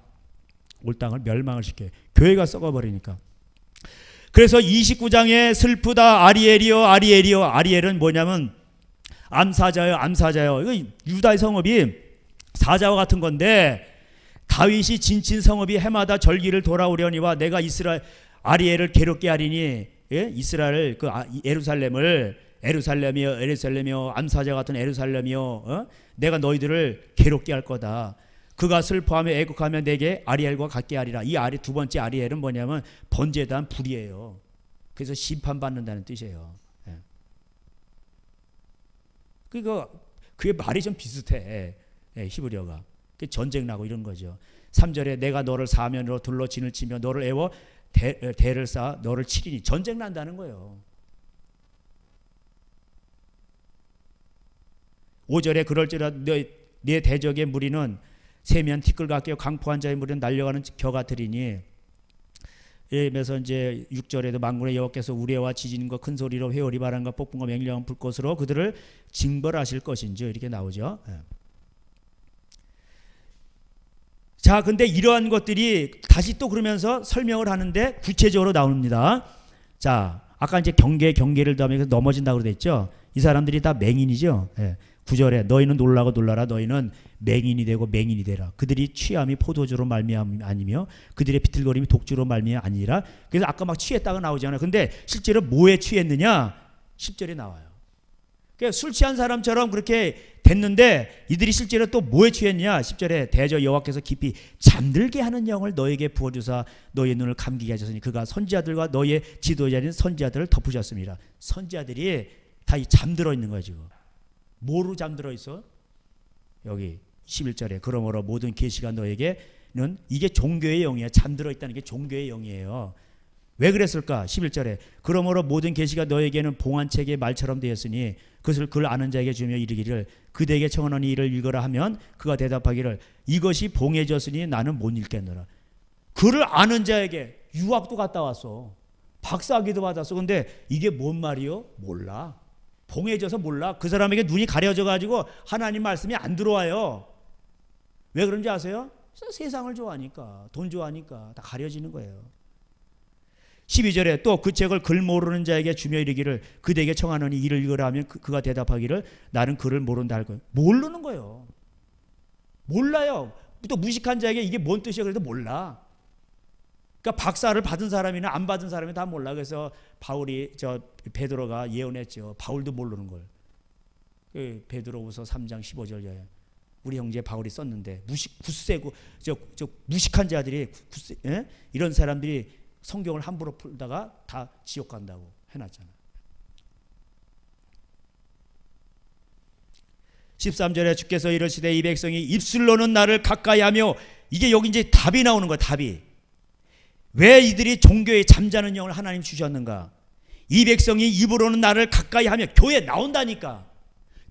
올 땅을 멸망을 시켜요. 교회가 썩어버리니까. 그래서 29장에 슬프다 아리엘이요 아리엘이요. 아리엘은 뭐냐면 암사자요. 이거 유다의 성읍이 사자와 같은 건데, 다윗이 진친 성읍이 해마다 절기를 돌아오려니와 내가 아리엘을 괴롭게 하리니, 예? 이스라엘 에루살렘이여 암사자 같은 에루살렘이여, 내가 너희들을 괴롭게 할 거다. 그가 슬퍼하며 애국하며 내게 아리엘과 같게 하리라. 이 두 번째 아리엘은 뭐냐면 번제단 불이에요. 그래서 심판받는다는 뜻이에요. 예. 그게 말이 좀 비슷해. 예, 히브리어가. 전쟁 나고 이런 거죠. 3절에 내가 너를 사면으로 둘러 진을 치며 너를 애워 대를 쌓아 너를 치리니. 전쟁 난다는 거예요. 5절에 그럴지라 네 대적의 무리는 세면 티끌 같게 강포한 자의 무리는 날려가는 겨 같으리니. 그래서 이제 6절에도 만군의 여호와께서 우레와 지진과 큰 소리로 회오리 바람과 폭풍과 맹렬한 불꽃으로 그들을 징벌하실 것인지 이렇게 나오죠. 자, 근데 이러한 것들이 다시 또 그러면서 설명을 하는데 구체적으로 나옵니다. 자, 아까 이제 경계를 더하면서 넘어진다고 그랬죠. 이 사람들이 다 맹인이죠. 9절에 너희는 놀라고 놀라라. 너희는 맹인이 되고 맹인이 되라. 그들이 취함이 포도주로 말미암 아니며 그들의 비틀거림이 독주로 말미암 아니라. 그래서 아까 막 취했다가 나오잖아요. 근데 실제로 뭐에 취했느냐? 10절에 나와요. 그러니까 술 취한 사람처럼 그렇게 됐는데 이들이 실제로 또 뭐에 취했냐? 10절에 대저 여호와께서 깊이 잠들게 하는 영을 너에게 부어주사 너희의 눈을 감기게 하셨으니 그가 선지자들과 너희의 지도자인 선지자들을 덮으셨습니다. 선지자들이 다 잠들어 있는 거예요. 지금 뭐로 잠들어 있어? 여기 11절에 그러므로 모든 계시가 너에게는, 이게 종교의 영이에요. 잠들어 있다는 게 종교의 영이에요. 왜 그랬을까? 11절에 그러므로 모든 계시가 너에게는 봉안책의 말처럼 되었으니 그것을 그를 아는 자에게 주며 이르기를 그대에게 청하는 이를 읽어라 하면 그가 대답하기를 이것이 봉해졌으니 나는 못 읽겠노라. 그를 아는 자에게 유학도 갔다 왔어. 박사학위도 받았어. 근데 이게 뭔 말이요? 몰라. 봉해져서 몰라. 그 사람에게 눈이 가려져 가지고 하나님 말씀이 안 들어와요. 왜 그런지 아세요? 세상을 좋아하니까, 돈 좋아하니까 다 가려지는 거예요. 12절에 또 그 책을 글 모르는 자에게 주며 이르기를 그대에게 청하노니 이를 읽으라 하면 그가 대답하기를 나는 글을 모른다 할 거예요. 모르는 거예요. 몰라요. 또 무식한 자에게 이게 뭔 뜻이야 그래도 몰라. 그러니까 박사를 받은 사람이나 안 받은 사람이 다 몰라. 그래서 바울이 베드로가 예언했죠. 바울도 모르는 걸. 베드로후서 3장 15절에 우리 형제 바울이 썼는데 굳세고 무식한 자들이 이런 사람들이 성경을 함부로 풀다가 다 지옥 간다고 해놨잖아요. 13절에 주께서 이르시되 이 백성이 입술로는 나를 가까이하며 이게 여기 이제 답이 나오는 거야. 답이 왜 이들이 종교에 잠자는 영을 하나님 주셨는가? 이 백성이 입으로는 나를 가까이하며 교회 나온다니까.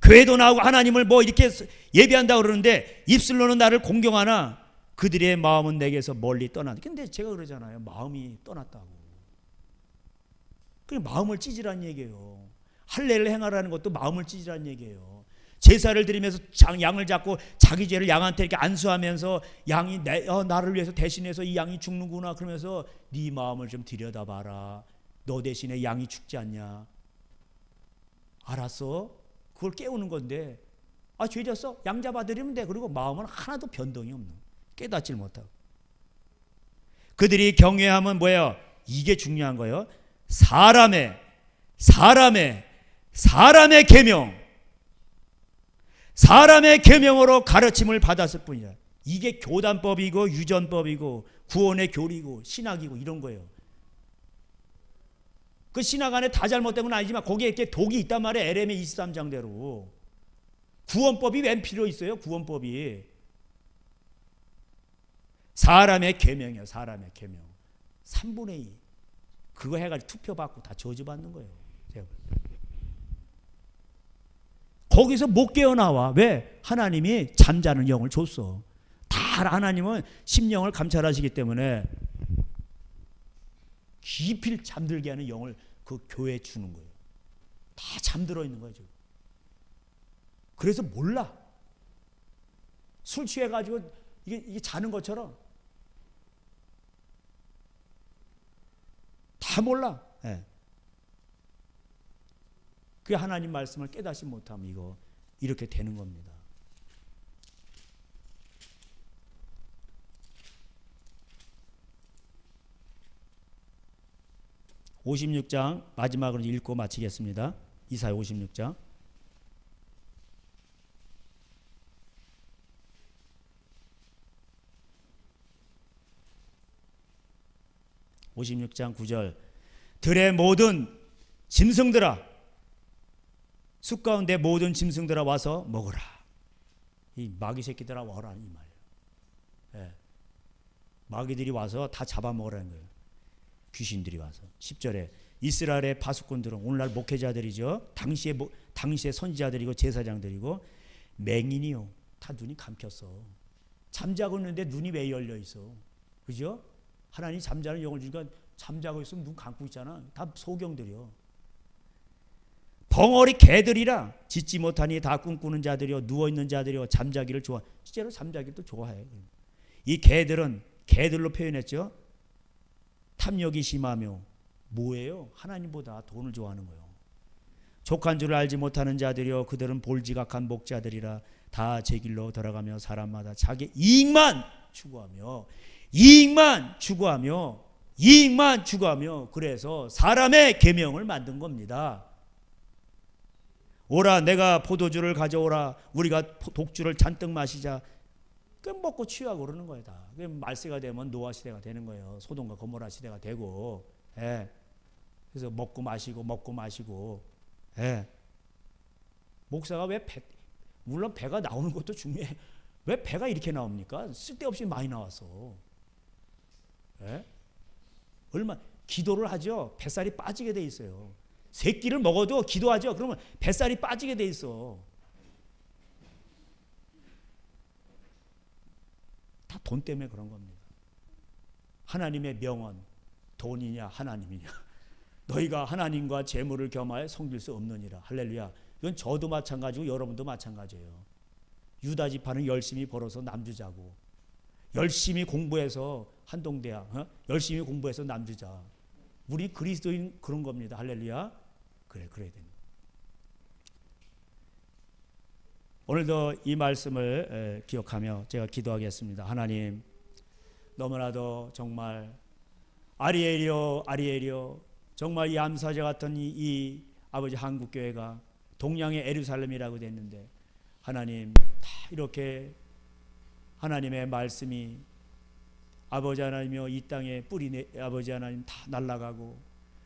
교회도 나오고 하나님을 뭐 이렇게 예배한다고 그러는데 입술로는 나를 공경하나 그들의 마음은 내게서 멀리 떠난다. 근데 제가 그러잖아요. 마음이 떠났다고. 그냥 마음을 찢으라는 얘기예요. 할례를 행하라는 것도 마음을 찢으라는 얘기예요. 제사를 드리면서 양을 잡고 자기 죄를 양한테 이렇게 안수하면서 양이 나를 위해서 대신해서 이 양이 죽는구나 그러면서 네 마음을 좀 들여다봐라. 너 대신에 양이 죽지 않냐. 알았어? 그걸 깨우는 건데 죄 졌어? 양 잡아드리면 돼. 그리고 마음은 하나도 변동이 없는 깨닫질 못하고. 그들이 경외함은 뭐예요? 이게 중요한 거예요. 사람의 계명. 사람의 계명으로 가르침을 받았을 뿐이야. 이게 교단법이고 유전법이고 구원의 교리고 신학이고 이런 거예요. 그 신학 안에 다 잘못된 건 아니지만 거기에 이렇게 독이 있단 말이에요. 에레미 23장대로. 구원법이 웬 필요 있어요? 구원법이. 사람의 계명이에요. 사람의 계명. 3분의 2. 그거 해가지고 투표 받고 다 저주받는 거예요. 제가. 거기서 못 깨어나와. 왜? 하나님이 잠자는 영을 줬어. 다 하나님은 심령을 감찰하시기 때문에 깊이 잠들게 하는 영을 그 교회에 주는 거예요. 다 잠들어 있는 거죠. 그래서 몰라. 술 취해가지고 이게 자는 것처럼 다 몰라. 네. 그 하나님 말씀을 깨닫지 못하면 이거 이렇게 되는 겁니다. (56장) 마지막으로 읽고 마치겠습니다. 이사야 56장. (56장) 9절 들의 모든 짐승들아 숲 가운데 모든 짐승들아 와서 먹으라. 이 마귀 새끼들아 와라 이 말이에요. 네. 마귀들이 와서 다 잡아먹으라는 거예요. 귀신들이 와서. 10절에 이스라엘의 파수꾼들은 오늘날 목회자들이죠. 당시의 선지자들이고 제사장들이고 맹인이요. 다 눈이 감겼어. 잠자고 있는데 눈이 왜 열려 있어? 그죠? 하나님 잠자는 영을 주니까 잠자고 있으면 눈 감고 있잖아. 다 소경들이요. 벙어리 개들이라 짖지 못하니 다 꿈꾸는 자들이요 누워있는 자들이요 잠자기를 좋아. 실제로 잠자기를 또 좋아해. 이 개들은 개들로 표현했죠. 탐욕이 심하며 뭐예요? 하나님보다 돈을 좋아하는 거예요. 족한 줄을 알지 못하는 자들이요 그들은 볼지각한 목자들이라 다 제 길로 돌아가며 사람마다 자기 이익만 추구하며 그래서 사람의 계명을 만든 겁니다. 오라 내가 포도주를 가져오라 우리가 독주를 잔뜩 마시자. 그 먹고 취하고 그러는 거예요. 다. 말세가 되면 노아 시대가 되는 거예요. 소돔과 고모라 시대가 되고. 예. 그래서 먹고 마시고. 예. 목사가 왜 물론 배가 나오는 것도 중요해. 왜 배가 이렇게 나옵니까? 쓸데없이 많이 나와서. 예? 기도를 하죠. 뱃살이 빠지게 돼 있어요. 세 끼를 먹어도 기도하죠. 그러면 뱃살이 빠지게 돼 있어. 다 돈 때문에 그런 겁니다. 하나님의 명언, 돈이냐 하나님이냐. 너희가 하나님과 재물을 겸하여 섬길 수 없느니라. 할렐루야. 이건 저도 마찬가지고 여러분도 마찬가지예요. 유다 지파는 열심히 벌어서 남주자고, 열심히 공부해서 한동대학, 열심히 공부해서 남주자. 우리 그리스도인 그런 겁니다. 할렐루야. 그래야 됩니다. 오늘도 이 말씀을 기억하며 제가 기도하겠습니다. 하나님, 너무나도 정말 아리에리오 정말 이 암사자 같은 이 아버지 한국교회가 동양의 예루살렘이라고 됐는데, 하나님 다 이렇게 하나님의 말씀이 아버지 하나님이여 이 땅에 아버지 하나님 다 날아가고,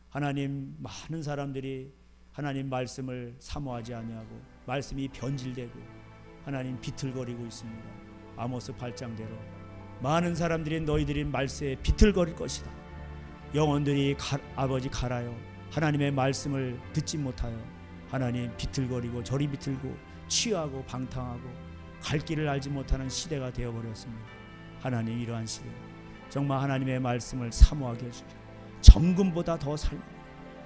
하나님 많은 사람들이 하나님 말씀을 사모하지 아니하고 말씀이 변질되고 하나님 비틀거리고 있습니다. 아모스 8장대로 많은 사람들이 너희들이 말씀에 비틀거릴 것이다. 영혼들이 아버지 가라요. 하나님의 말씀을 듣지 못하여 하나님 비틀거리고 저리 비틀고 취하고 방탕하고 갈 길을 알지 못하는 시대가 되어버렸습니다. 하나님 이러한 시대 정말 하나님의 말씀을 사모하게 해주시고 정금보다 더 살고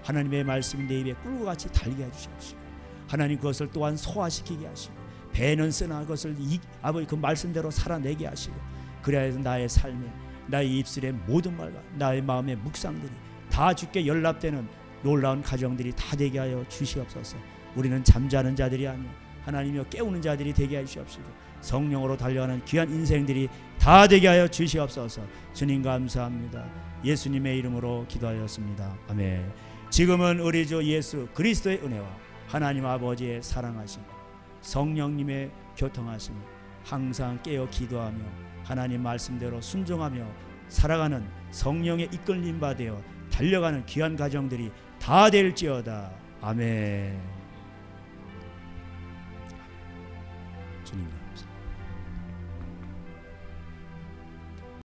하나님의 말씀이 내 입에 꿀과 같이 달게 해주시옵시고, 하나님 그것을 또한 소화시키게 하시고, 배는 쓰나 그것을 아버지 그 말씀대로 살아내게 하시고, 그래야 나의 삶에 나의 입술의 모든 말과 나의 마음의 묵상들이 다 주께 연락되는 놀라운 가정들이 다 되게 하여 주시옵소서. 우리는 잠자는 자들이 아니요 하나님이여 깨우는 자들이 되게 하여 주시옵시고, 성령으로 달려가는 귀한 인생들이 다 되게 하여 주시옵소서. 주님 감사합니다. 예수님의 이름으로 기도하였습니다. 아멘. 지금은 우리 주 예수 그리스도의 은혜와 하나님 아버지의 사랑하심, 성령님의 교통하심, 항상 깨어 기도하며 하나님 말씀대로 순종하며 살아가는 성령의 이끌림 받아 달려가는 귀한 가정들이 다 될지어다. 아멘.